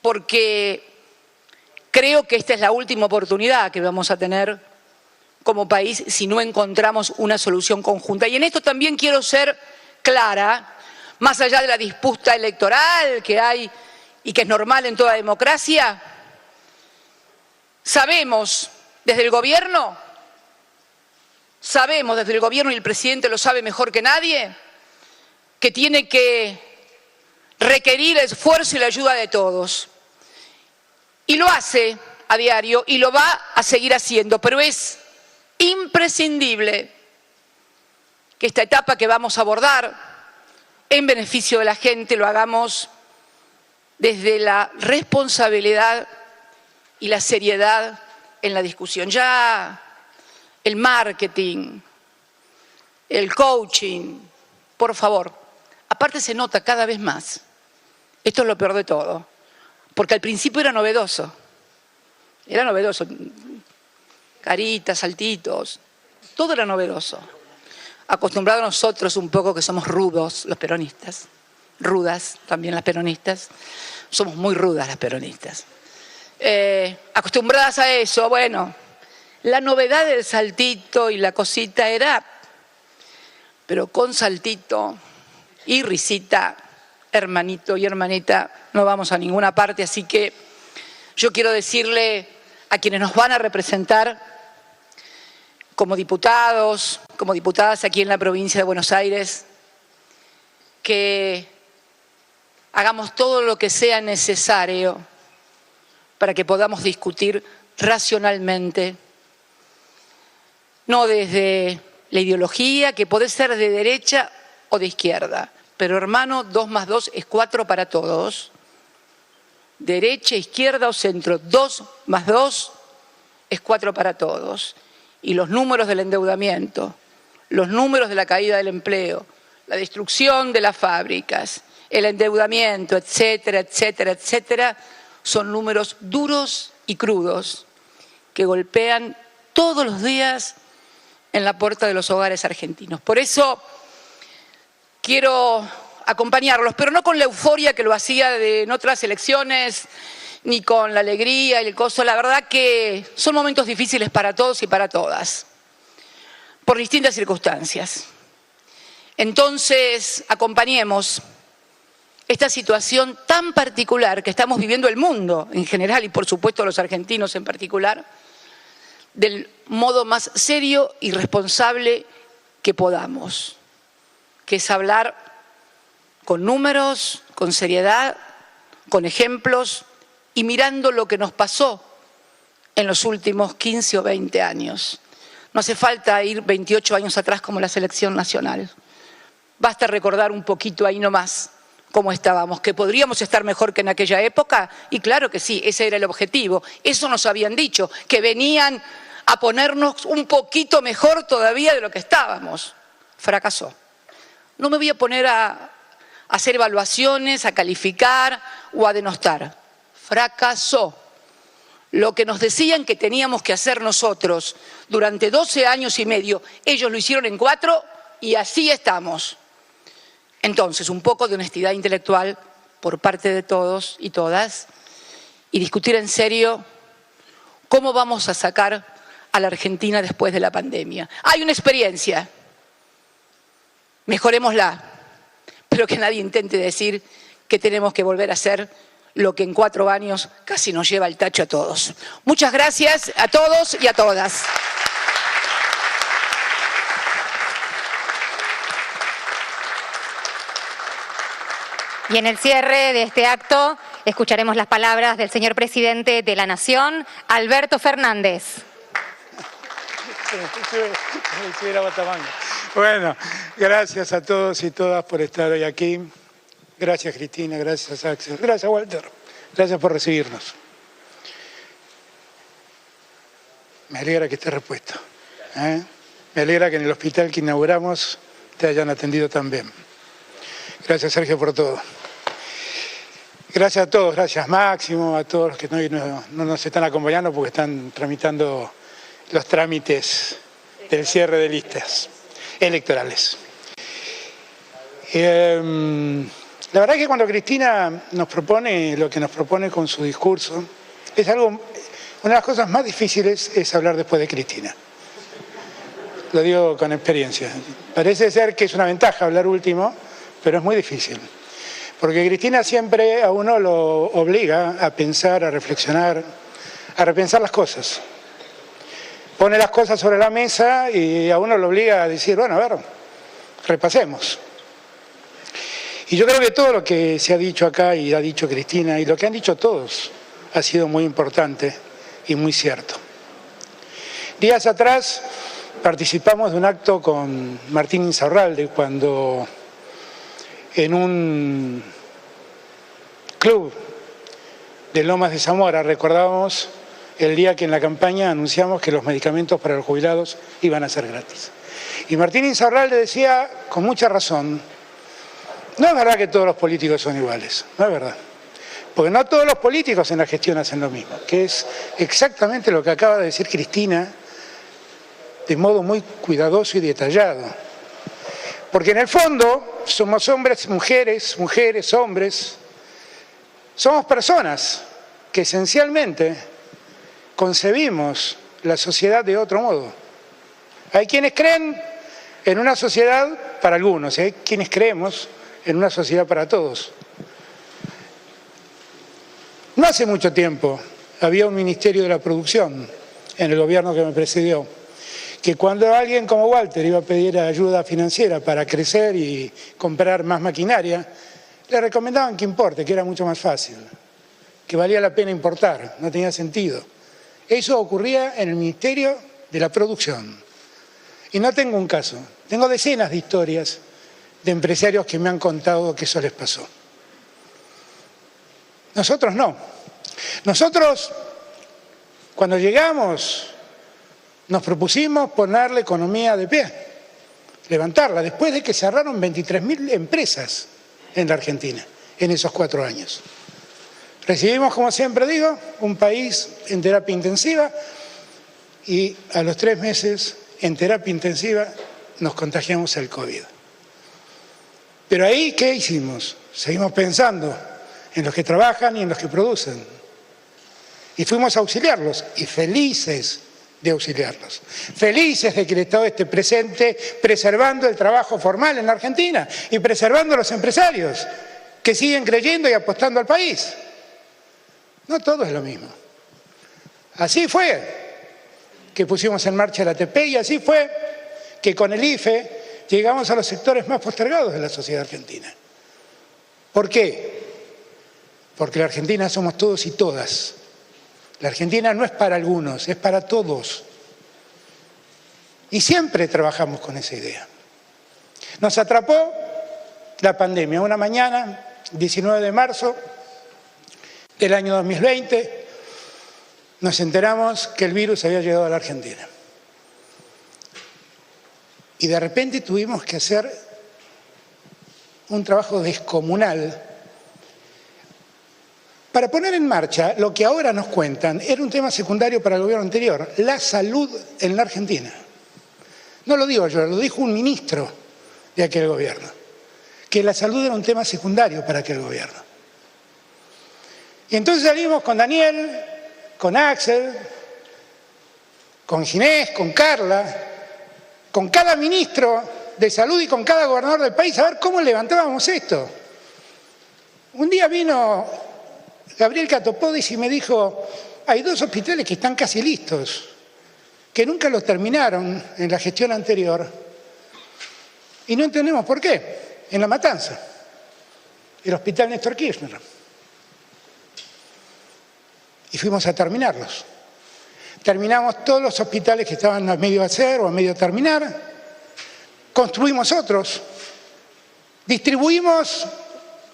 porque creo que esta es la última oportunidad que vamos a tener como país si no encontramos una solución conjunta. Y en esto también quiero ser clara, más allá de la disputa electoral que hay y que es normal en toda democracia, sabemos desde el gobierno y el presidente lo sabe mejor que nadie, que tiene que requerir el esfuerzo y la ayuda de todos. Y lo hace a diario y lo va a seguir haciendo, pero es imprescindible que esta etapa que vamos a abordar en beneficio de la gente lo hagamos desde la responsabilidad y la seriedad en la discusión. Ya el marketing, el coaching, por favor, aparte se nota cada vez más, esto es lo peor de todo, porque al principio era novedoso, caritas, saltitos, todo era novedoso. Acostumbrados nosotros un poco que somos rudos los peronistas, rudas también las peronistas, somos muy rudas las peronistas. Acostumbradas a eso, bueno, la novedad del saltito y la cosita era, pero con saltito y risita, hermanito y hermanita, no vamos a ninguna parte, así que yo quiero decirle a quienes nos van a representar como diputados, como diputadas aquí en la provincia de Buenos Aires, que hagamos todo lo que sea necesario para que podamos discutir racionalmente, no desde la ideología, que puede ser de derecha o de izquierda, pero hermano, 2 más 2 es 4 para todos, derecha, izquierda o centro, 2 más 2 es 4 para todos. Y los números del endeudamiento, los números de la caída del empleo, la destrucción de las fábricas, el endeudamiento, etcétera, etcétera, etcétera, son números duros y crudos que golpean todos los días en la puerta de los hogares argentinos. Por eso quiero acompañarlos, pero no con la euforia que lo hacía en otras elecciones, ni con la alegría y el gozo. La verdad que son momentos difíciles para todos y para todas, por distintas circunstancias. Entonces, acompañemos esta situación tan particular que estamos viviendo el mundo en general y por supuesto los argentinos en particular, del modo más serio y responsable que podamos, que es hablar con números, con seriedad, con ejemplos y mirando lo que nos pasó en los últimos 15 o 20 años. No hace falta ir 28 años atrás como la selección nacional. Basta recordar un poquito ahí nomás cómo estábamos, que podríamos estar mejor que en aquella época, y claro que sí, ese era el objetivo. Eso nos habían dicho, que venían a ponernos un poquito mejor todavía de lo que estábamos. Fracasó. No me voy a poner a hacer evaluaciones, a calificar o a denostar. Fracasó. Lo que nos decían que teníamos que hacer nosotros durante 12 años y medio, ellos lo hicieron en 4 y así estamos. Entonces, un poco de honestidad intelectual por parte de todos y todas y discutir en serio cómo vamos a sacar a la Argentina después de la pandemia. Hay una experiencia, mejorémosla, pero que nadie intente decir que tenemos que volver a hacer lo que en 4 años casi nos lleva al tacho a todos. Muchas gracias a todos y a todas. Y en el cierre de este acto escucharemos las palabras del señor presidente de la Nación, Alberto Fernández. Bueno, gracias a todos y todas por estar hoy aquí. Gracias, Cristina, gracias, Axel. Gracias, Walter. Gracias por recibirnos. Me alegra que estés repuesto. Me alegra que en el hospital que inauguramos te hayan atendido tan bien. Gracias, Sergio, por todo. Gracias a todos, gracias Máximo, a todos los que no nos están acompañando porque están tramitando los trámites del cierre de listas electorales. La verdad es que cuando Cristina nos propone lo que nos propone con su discurso, es algo, una de las cosas más difíciles es hablar después de Cristina. Lo digo con experiencia. Parece ser que es una ventaja hablar último, pero es muy difícil. Porque Cristina siempre a uno lo obliga a pensar, a reflexionar, a repensar las cosas. Pone las cosas sobre la mesa y a uno lo obliga a decir, bueno, a ver, repasemos. Y yo creo que todo lo que se ha dicho acá y ha dicho Cristina y lo que han dicho todos ha sido muy importante y muy cierto. Días atrás participamos de un acto con Martín Insaurralde cuando en un club de Lomas de Zamora recordábamos el día que en la campaña anunciamos que los medicamentos para los jubilados iban a ser gratis. Y Martín Insaurralde decía, con mucha razón, no es verdad que todos los políticos son iguales, no es verdad. Porque no todos los políticos en la gestión hacen lo mismo, que es exactamente lo que acaba de decir Cristina, de modo muy cuidadoso y detallado. Porque en el fondo somos hombres, mujeres, hombres, somos personas que esencialmente concebimos la sociedad de otro modo. Hay quienes creen en una sociedad para algunos, y hay quienes creemos en una sociedad para todos. No hace mucho tiempo había un Ministerio de la Producción en el gobierno que me precedió, que cuando alguien como Walter iba a pedir ayuda financiera para crecer y comprar más maquinaria, le recomendaban que importe, que era mucho más fácil, que valía la pena importar, no tenía sentido. Eso ocurría en el Ministerio de la Producción. Y no tengo un caso, tengo decenas de historias de empresarios que me han contado que eso les pasó. Nosotros no. Nosotros, cuando llegamos, nos propusimos poner la economía de pie, levantarla, después de que cerraron 23.000 empresas en la Argentina en esos 4 años. Recibimos, como siempre digo, un país en terapia intensiva y a los 3 meses en terapia intensiva nos contagiamos el COVID. Pero ahí, ¿qué hicimos? Seguimos pensando en los que trabajan y en los que producen. Y fuimos a auxiliarlos y felices de auxiliarlos. Felices de que el Estado esté presente preservando el trabajo formal en la Argentina y preservando a los empresarios que siguen creyendo y apostando al país. No todo es lo mismo. Así fue que pusimos en marcha la ATP y así fue que con el IFE llegamos a los sectores más postergados de la sociedad argentina. ¿Por qué? Porque la Argentina somos todos y todas. La Argentina no es para algunos, es para todos. Y siempre trabajamos con esa idea. Nos atrapó la pandemia. Una mañana, 19 de marzo del año 2020, nos enteramos que el virus había llegado a la Argentina. Y de repente tuvimos que hacer un trabajo descomunal para poner en marcha lo que ahora nos cuentan era un tema secundario para el gobierno anterior, la salud en la Argentina. No lo digo yo, lo dijo un ministro de aquel gobierno, que la salud era un tema secundario para aquel gobierno. Y entonces salimos con Daniel, con Axel, con Ginés, con Carla, con cada ministro de salud y con cada gobernador del país a ver cómo levantábamos esto. Un día vino Gabriel Catopodis y me dijo, hay 2 hospitales que están casi listos, que nunca los terminaron en la gestión anterior y no entendemos por qué, en La Matanza, el Hospital Néstor Kirchner. Y fuimos a terminarlos. terminamos todos los hospitales que estaban a medio hacer o a medio terminar, construimos otros, distribuimos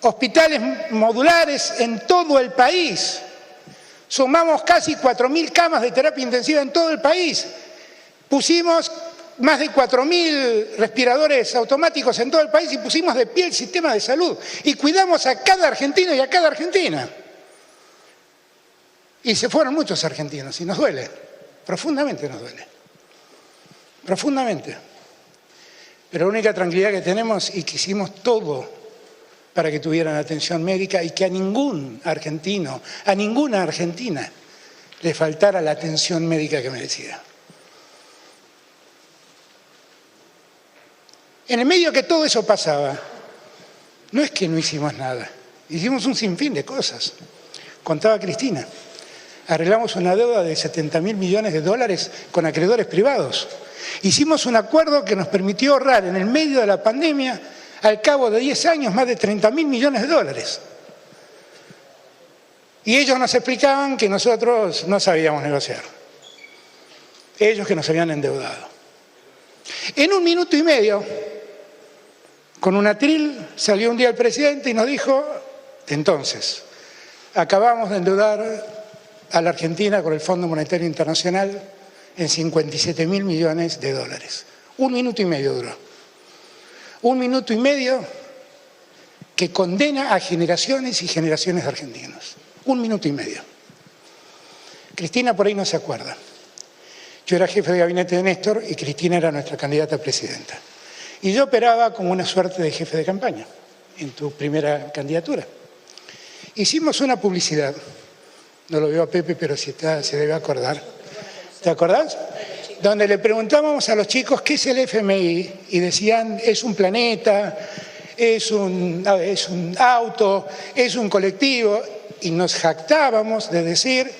hospitales modulares en todo el país, sumamos casi 4.000 camas de terapia intensiva en todo el país, pusimos más de 4.000 respiradores automáticos en todo el país y pusimos de pie el sistema de salud y cuidamos a cada argentino y a cada argentina. Y se fueron muchos argentinos y nos duele, profundamente nos duele, profundamente. Pero la única tranquilidad que tenemos es que hicimos todo para que tuvieran atención médica y que a ningún argentino, a ninguna argentina le faltara la atención médica que merecía. En el medio que todo eso pasaba, no es que no hicimos nada, hicimos un sinfín de cosas. Contaba Cristina, arreglamos una deuda de 70.000 millones de dólares con acreedores privados. Hicimos un acuerdo que nos permitió ahorrar en el medio de la pandemia, al cabo de 10 años, más de 30.000 millones de dólares. Y ellos nos explicaban que nosotros no sabíamos negociar. Ellos que nos habían endeudado. En 1 minuto y medio, con un atril, salió un día el presidente y nos dijo, entonces, acabamos de endeudar a la Argentina con el Fondo Monetario Internacional en 57.000 millones de dólares. 1 minuto y medio duró. 1 minuto y medio que condena a generaciones y generaciones de argentinos. 1 minuto y medio. Cristina por ahí no se acuerda. Yo era jefe de gabinete de Néstor y Cristina era nuestra candidata a presidenta. Y yo operaba como una suerte de jefe de campaña en tu primera candidatura. Hicimos una publicidad, no lo veo a Pepe, pero si está, se debe acordar. ¿Te acordás? Donde le preguntábamos a los chicos qué es el FMI y decían es un planeta, es un auto, es un colectivo y nos jactábamos de decir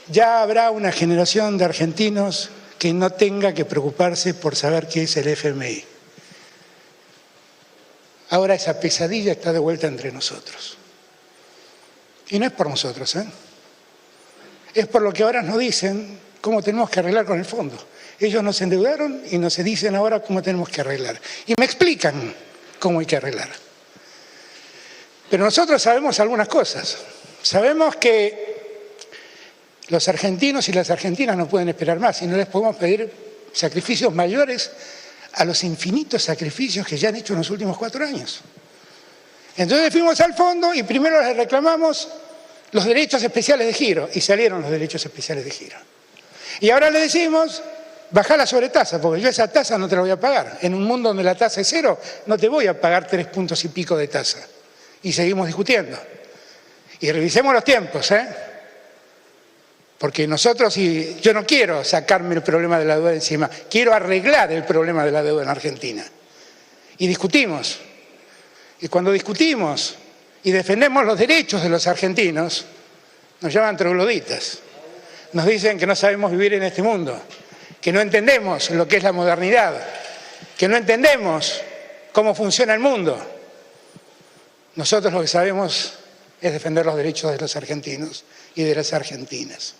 ya habrá una generación de argentinos que no tenga que preocuparse por saber qué es el FMI. Ahora esa pesadilla está de vuelta entre nosotros. Y no es por nosotros, ¿eh? Es por lo que ahora nos dicen cómo tenemos que arreglar con el fondo. Ellos nos endeudaron y nos dicen ahora cómo tenemos que arreglar. Y me explican cómo hay que arreglar. Pero nosotros sabemos algunas cosas. Sabemos que los argentinos y las argentinas no pueden esperar más y no les podemos pedir sacrificios mayores a los infinitos sacrificios que ya han hecho en los últimos 4 años. Entonces fuimos al fondo y primero les reclamamos los derechos especiales de giro y salieron los derechos especiales de giro. Y ahora le decimos, bajá la sobretasa, porque yo esa tasa no te la voy a pagar. En un mundo donde la tasa es 0, no te voy a pagar 3 puntos y pico de tasa. Y seguimos discutiendo. Y revisemos los tiempos, ¿eh? Porque nosotros, y yo no quiero sacarme el problema de la deuda encima, quiero arreglar el problema de la deuda en Argentina. Y discutimos. Y cuando discutimos y defendemos los derechos de los argentinos, nos llaman trogloditas. Nos dicen que no sabemos vivir en este mundo, que no entendemos lo que es la modernidad, que no entendemos cómo funciona el mundo. Nosotros lo que sabemos es defender los derechos de los argentinos y de las argentinas.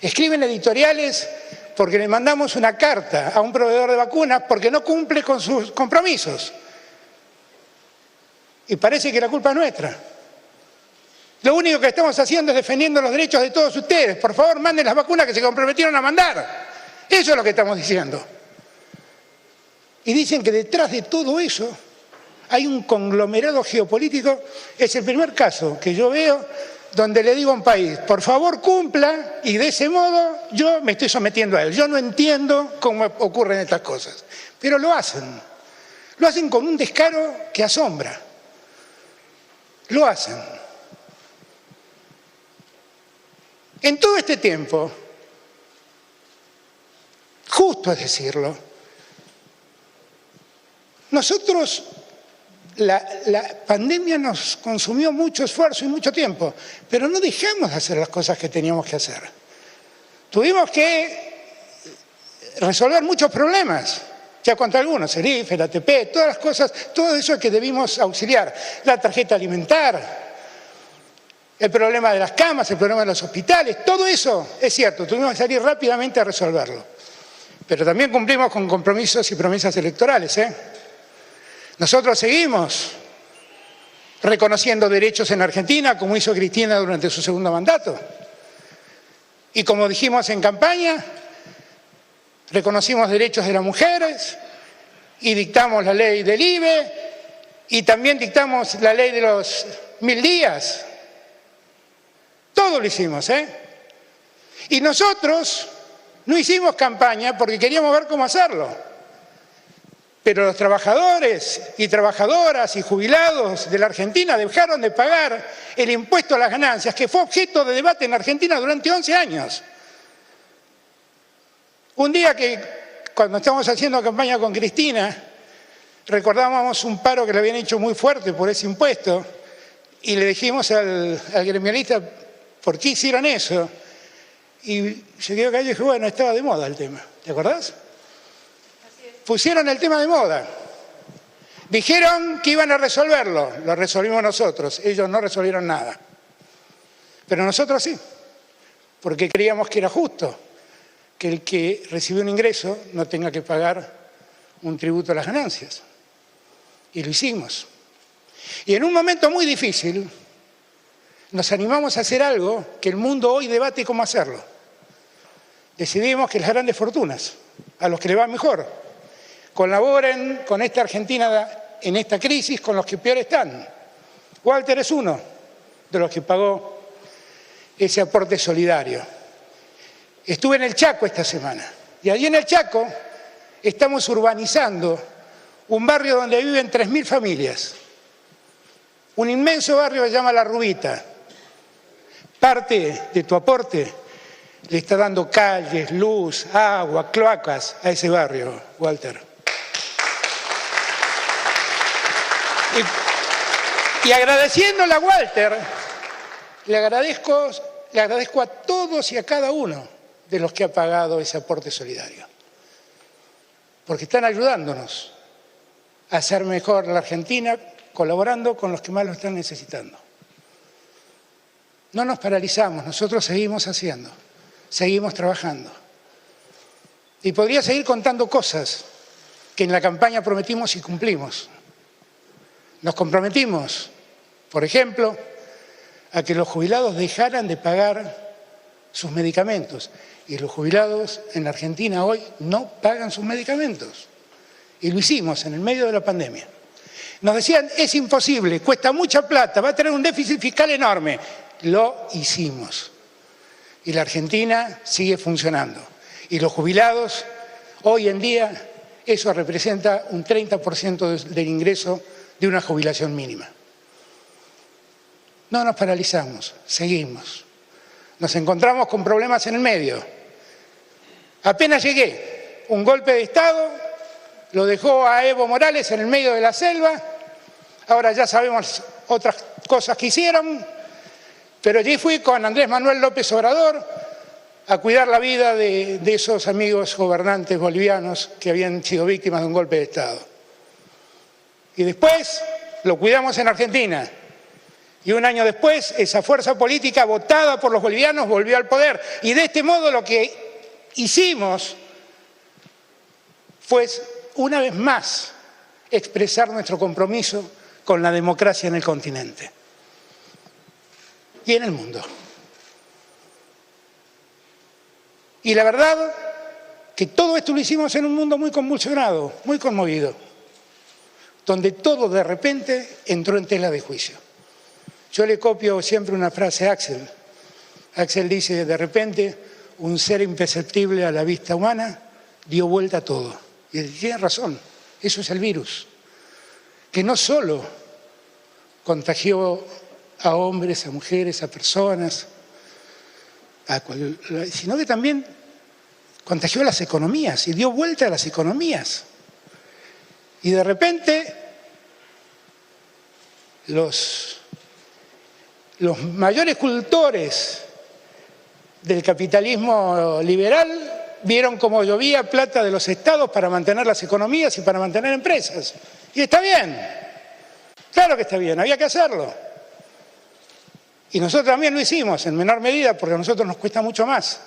Escriben editoriales porque le mandamos una carta a un proveedor de vacunas porque no cumple con sus compromisos. Y parece que la culpa es nuestra. Lo único que estamos haciendo es defendiendo los derechos de todos ustedes. Por favor, manden las vacunas que se comprometieron a mandar. Eso es lo que estamos diciendo. Y dicen que detrás de todo eso hay un conglomerado geopolítico. Es el primer caso que yo veo donde le digo a un país, por favor cumpla, y de ese modo yo me estoy sometiendo a él. Yo no entiendo cómo ocurren estas cosas, pero lo hacen. Lo hacen con un descaro que asombra. Lo hacen. En todo este tiempo, justo es decirlo, nosotros, la pandemia nos consumió mucho esfuerzo y mucho tiempo, pero no dejamos de hacer las cosas que teníamos que hacer. Tuvimos que resolver muchos problemas. Ya conté algunos, el IFE, el ATP, todas las cosas, todo eso que debimos auxiliar. La tarjeta alimentar, el problema de las camas, el problema de los hospitales, todo eso es cierto, tuvimos que salir rápidamente a resolverlo. Pero también cumplimos con compromisos y promesas electorales, ¿eh? Nosotros seguimos reconociendo derechos en Argentina, como hizo Cristina durante su segundo mandato. Y como dijimos en campaña, reconocimos derechos de las mujeres y dictamos la ley del IVE y también dictamos la ley de los 1000 días. Todo lo hicimos, ¿eh? Y nosotros no hicimos campaña porque queríamos ver cómo hacerlo. Pero los trabajadores y trabajadoras y jubilados de la Argentina dejaron de pagar el impuesto a las ganancias, que fue objeto de debate en Argentina durante 11 años. Un día que, cuando estábamos haciendo campaña con Cristina, recordábamos un paro que le habían hecho muy fuerte por ese impuesto y le dijimos al gremialista, ¿por qué hicieron eso? Y se quedó callado y dijo, bueno, estaba de moda el tema. ¿Te acordás? Pusieron el tema de moda. Dijeron que iban a resolverlo. Lo resolvimos nosotros. Ellos no resolvieron nada. Pero nosotros sí. Porque creíamos que era justo que el que recibe un ingreso no tenga que pagar un tributo a las ganancias. Y lo hicimos. Y en un momento muy difícil nos animamos a hacer algo que el mundo hoy debate cómo hacerlo. Decidimos que las grandes fortunas, a los que le va mejor, colaboren con esta Argentina en esta crisis con los que peor están. Walter es uno de los que pagó ese aporte solidario. Estuve en el Chaco esta semana y allí en el Chaco estamos urbanizando un barrio donde viven 3000 familias. Un inmenso barrio que se llama La Rubita. Parte de tu aporte le está dando calles, luz, agua, cloacas a ese barrio, Walter. Y agradeciéndole a Walter, le agradezco a todos y a cada uno de los que ha pagado ese aporte solidario. Porque están ayudándonos a hacer mejor la Argentina, colaborando con los que más lo están necesitando. No nos paralizamos, nosotros seguimos haciendo, seguimos trabajando. Y podría seguir contando cosas que en la campaña prometimos y cumplimos. Nos comprometimos, por ejemplo, a que los jubilados dejaran de pagar sus medicamentos. Y los jubilados en la Argentina hoy no pagan sus medicamentos. Y lo hicimos en el medio de la pandemia. Nos decían, es imposible, cuesta mucha plata, va a tener un déficit fiscal enorme. Lo hicimos. Y la Argentina sigue funcionando. Y los jubilados, hoy en día, eso representa un 30% del ingreso de una jubilación mínima. No nos paralizamos, seguimos. Nos encontramos con problemas en el medio. Apenas llegué, un golpe de Estado lo dejó a Evo Morales en el medio de la selva. Ahora ya sabemos otras cosas que hicieron, pero allí fui con Andrés Manuel López Obrador a cuidar la vida de esos amigos gobernantes bolivianos que habían sido víctimas de un golpe de Estado. Y después lo cuidamos en Argentina. Y un año después, esa fuerza política votada por los bolivianos volvió al poder. Y de este modo lo que hicimos fue, una vez más, expresar nuestro compromiso con la democracia en el continente y en el mundo. Y la verdad que todo esto lo hicimos en un mundo muy convulsionado, muy conmovido, donde todo de repente entró en tela de juicio. Yo le copio siempre una frase a Axel. Axel dice, de repente, un ser imperceptible a la vista humana dio vuelta a todo. Y él tiene razón, eso es el virus, que no solo contagió a hombres, a mujeres, a personas, sino que también contagió a las economías y dio vuelta a las economías. Y de repente los mayores cultores del capitalismo liberal vieron cómo llovía plata de los estados para mantener las economías y para mantener empresas. Y está bien, claro que está bien, había que hacerlo. Y nosotros también lo hicimos, en menor medida, porque a nosotros nos cuesta mucho más.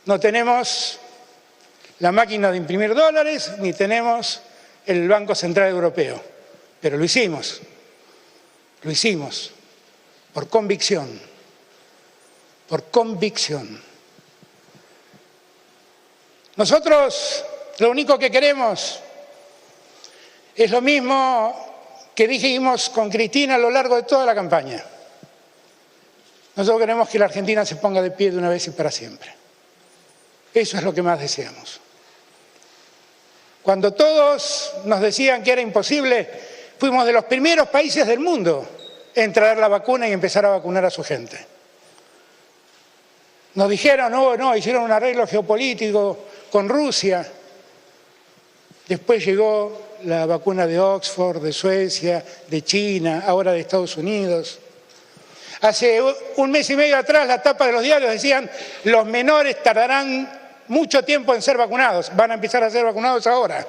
No tenemos la máquina de imprimir dólares, ni tenemos el Banco Central Europeo. Pero lo hicimos por convicción, Nosotros lo único que queremos es lo mismo que dijimos con Cristina a lo largo de toda la campaña. Nosotros queremos que la Argentina se ponga de pie de una vez y para siempre. Eso es lo que más deseamos. Cuando todos nos decían que era imposible, fuimos de los primeros países del mundo en traer la vacuna y empezar a vacunar a su gente. Nos dijeron, no, hicieron un arreglo geopolítico con Rusia. Después llegó la vacuna de Oxford, de Suecia, de China, ahora de Estados Unidos. Hace un mes y medio atrás, la tapa de los diarios decían, los menores tardarán mucho tiempo en ser vacunados, van a empezar a ser vacunados ahora.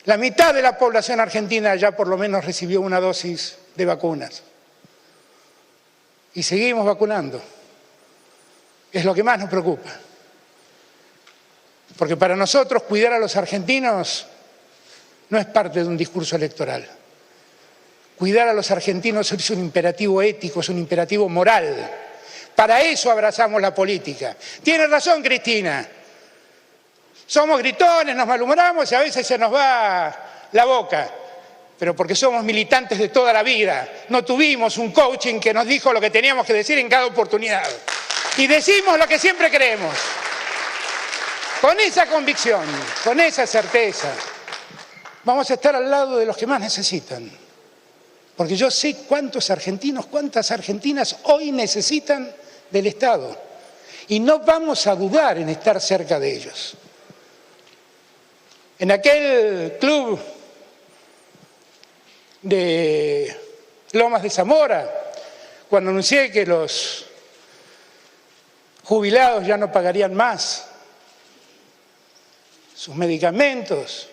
La mitad de la población argentina ya por lo menos recibió una dosis de vacunas. Y seguimos vacunando. Es lo que más nos preocupa. Porque para nosotros cuidar a los argentinos no es parte de un discurso electoral. Cuidar a los argentinos es un imperativo ético, es un imperativo moral. Para eso abrazamos la política. Tiene razón Cristina. Somos gritones, nos malhumoramos y a veces se nos va la boca. Pero porque somos militantes de toda la vida. No tuvimos un coaching que nos dijo lo que teníamos que decir en cada oportunidad. Y decimos lo que siempre creemos. Con esa convicción, con esa certeza, vamos a estar al lado de los que más necesitan. Porque yo sé cuántos argentinos, cuántas argentinas hoy necesitan del Estado. Y no vamos a dudar en estar cerca de ellos. En aquel club de Lomas de Zamora, cuando anuncié que los jubilados ya no pagarían más sus medicamentos,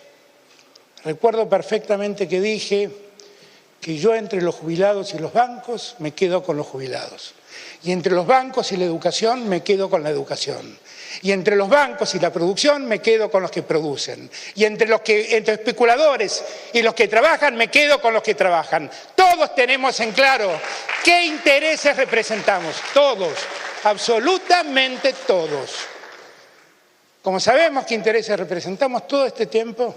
recuerdo perfectamente que dije que yo entre los jubilados y los bancos me quedo con los jubilados. Y entre los bancos y la educación me quedo con la educación. Y entre los bancos y la producción me quedo con los que producen. Y entre especuladores y los que trabajan me quedo con los que trabajan. Todos tenemos en claro qué intereses representamos. Todos, absolutamente todos. Como sabemos qué intereses representamos, todo este tiempo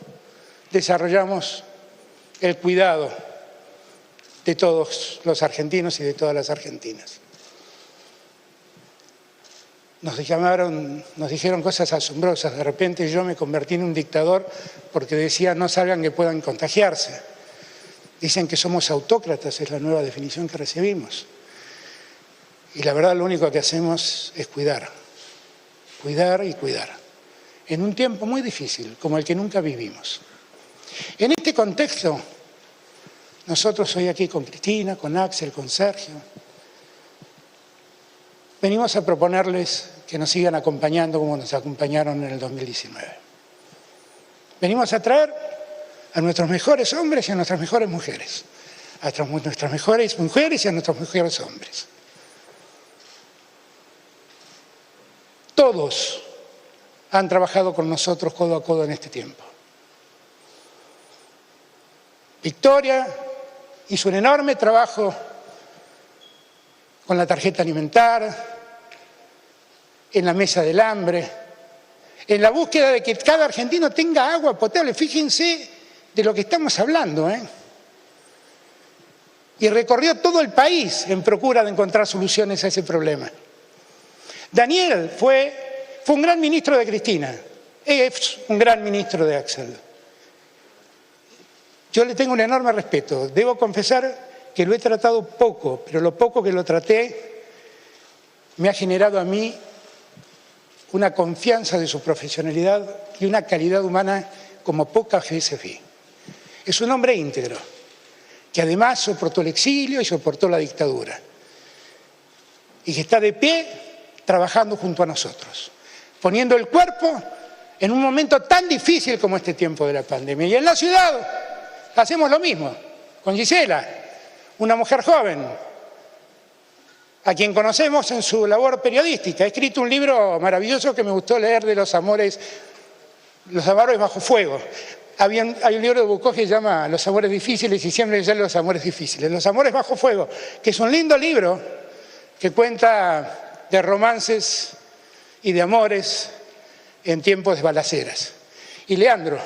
desarrollamos el cuidado de todos los argentinos y de todas las argentinas. Nos dijeron cosas asombrosas. De repente yo me convertí en un dictador porque decía no salgan que puedan contagiarse. Dicen que somos autócratas, es la nueva definición que recibimos. Y la verdad lo único que hacemos es cuidar. Cuidar y cuidar. En un tiempo muy difícil, como el que nunca vivimos. En este contexto, nosotros hoy aquí con Cristina, con Axel, con Sergio, venimos a proponerles que nos sigan acompañando como nos acompañaron en el 2019. Venimos a traer a nuestros mejores hombres y a nuestras mejores mujeres, a nuestras mejores mujeres y a nuestros mejores hombres. Todos han trabajado con nosotros codo a codo en este tiempo. Victoria hizo un enorme trabajo con la tarjeta alimentar, en la mesa del hambre, en la búsqueda de que cada argentino tenga agua potable. Fíjense de lo que estamos hablando, Y recorrió todo el país en procura de encontrar soluciones a ese problema. Daniel fue un gran ministro de Cristina, es un gran ministro de Axel. Yo le tengo un enorme respeto. Debo confesar que lo he tratado poco, pero lo poco que lo traté me ha generado a mí una confianza de su profesionalidad y una calidad humana como pocas veces vi. Es un hombre íntegro, que además soportó el exilio y soportó la dictadura. Y que está de pie trabajando junto a nosotros, poniendo el cuerpo en un momento tan difícil como este tiempo de la pandemia. Y en la ciudad hacemos lo mismo. con Gisela, una mujer joven, a quien conocemos en su labor periodística. Ha escrito un libro maravilloso que me gustó leer de los amores bajo fuego. Hay un libro de Bukowski que se llama Los amores difíciles y siempre sale Los amores difíciles. Los amores bajo fuego, que es un lindo libro que cuenta de romances y de amores en tiempos de balaceras. Y Leandro,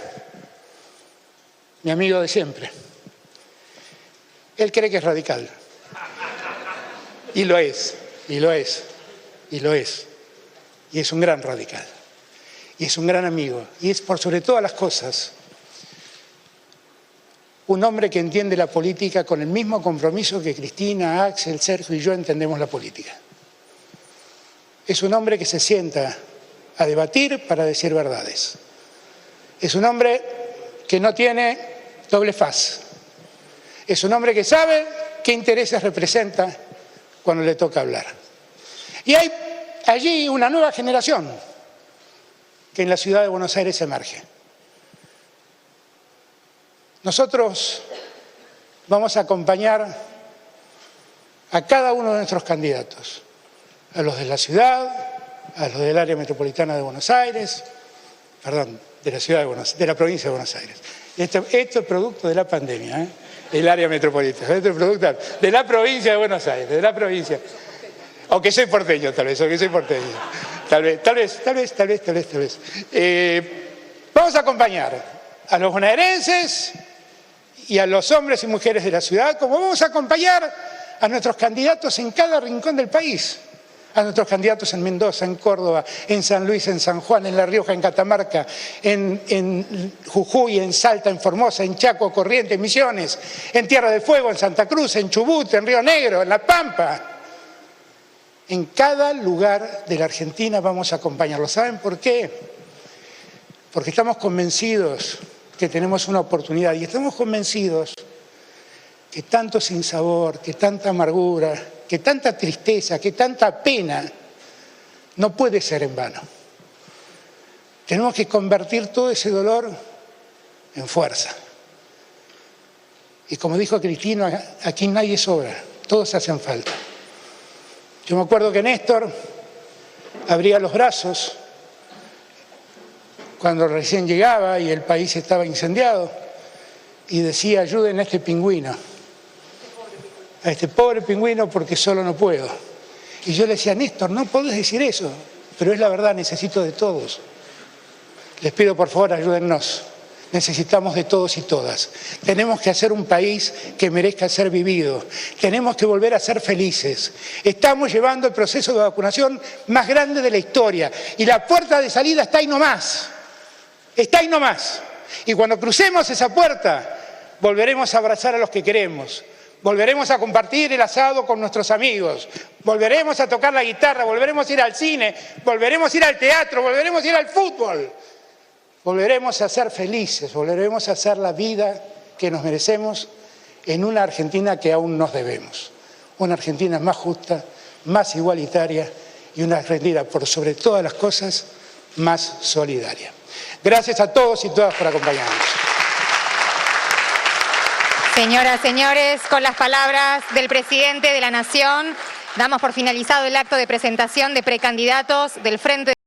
mi amigo de siempre, él cree que es radical. Y lo es, y lo es, y lo es. Y es un gran radical. Y es un gran amigo. Y es, por sobre todas las cosas, un hombre que entiende la política con el mismo compromiso que Cristina, Axel, Sergio y yo entendemos la política. Es un hombre que se sienta a debatir para decir verdades. Es un hombre que no tiene doble faz. Es un hombre que sabe qué intereses representa cuando le toca hablar. Y hay allí una nueva generación que en la ciudad de Buenos Aires emerge. Nosotros vamos a acompañar a cada uno de nuestros candidatos, a los de la ciudad, a los del área metropolitana de Buenos Aires, perdón, de la provincia de Buenos Aires. Esto es producto de la pandemia, el área metropolitana, esto es producto de la provincia de Buenos Aires, de la provincia. Aunque soy porteño, tal vez, Tal vez. Vamos a acompañar a los bonaerenses y a los hombres y mujeres de la ciudad, como vamos a acompañar a nuestros candidatos en cada rincón del país, a nuestros candidatos en Mendoza, en Córdoba, en San Luis, en San Juan, en La Rioja, en Catamarca, en Jujuy, en Salta, en Formosa, en Chaco, Corrientes, en Misiones, en Tierra del Fuego, en Santa Cruz, en Chubut, en Río Negro, en La Pampa. En cada lugar de la Argentina vamos a acompañarlos. ¿Saben por qué? Porque estamos convencidos que tenemos una oportunidad y estamos convencidos que tanto sinsabor, que tanta amargura, que tanta tristeza, que tanta pena no puede ser en vano. Tenemos que convertir todo ese dolor en fuerza. Y como dijo Cristino, aquí nadie sobra, todos hacen falta. Yo me acuerdo que Néstor abría los brazos cuando recién llegaba y el país estaba incendiado y decía: ayuden a este pingüino, a este pobre pingüino, porque solo no puedo. Y yo le decía: Néstor, no podés decir eso, pero es la verdad, necesito de todos. Les pido por favor, ayúdennos. Necesitamos de todos y todas. Tenemos que hacer un país que merezca ser vivido. Tenemos que volver a ser felices. Estamos llevando el proceso de vacunación más grande de la historia y la puerta de salida está ahí nomás. Está ahí nomás. Y cuando crucemos esa puerta, volveremos a abrazar a los que queremos. Volveremos a compartir el asado con nuestros amigos. Volveremos a tocar la guitarra. Volveremos a ir al cine. Volveremos a ir al teatro. Volveremos a ir al fútbol. Volveremos a ser felices, volveremos a hacer la vida que nos merecemos en una Argentina que aún nos debemos. Una Argentina más justa, más igualitaria y una Argentina, por sobre todas las cosas, más solidaria. Gracias a todos y todas por acompañarnos. Señoras, señores, con las palabras del presidente de la Nación, damos por finalizado el acto de presentación de precandidatos del Frente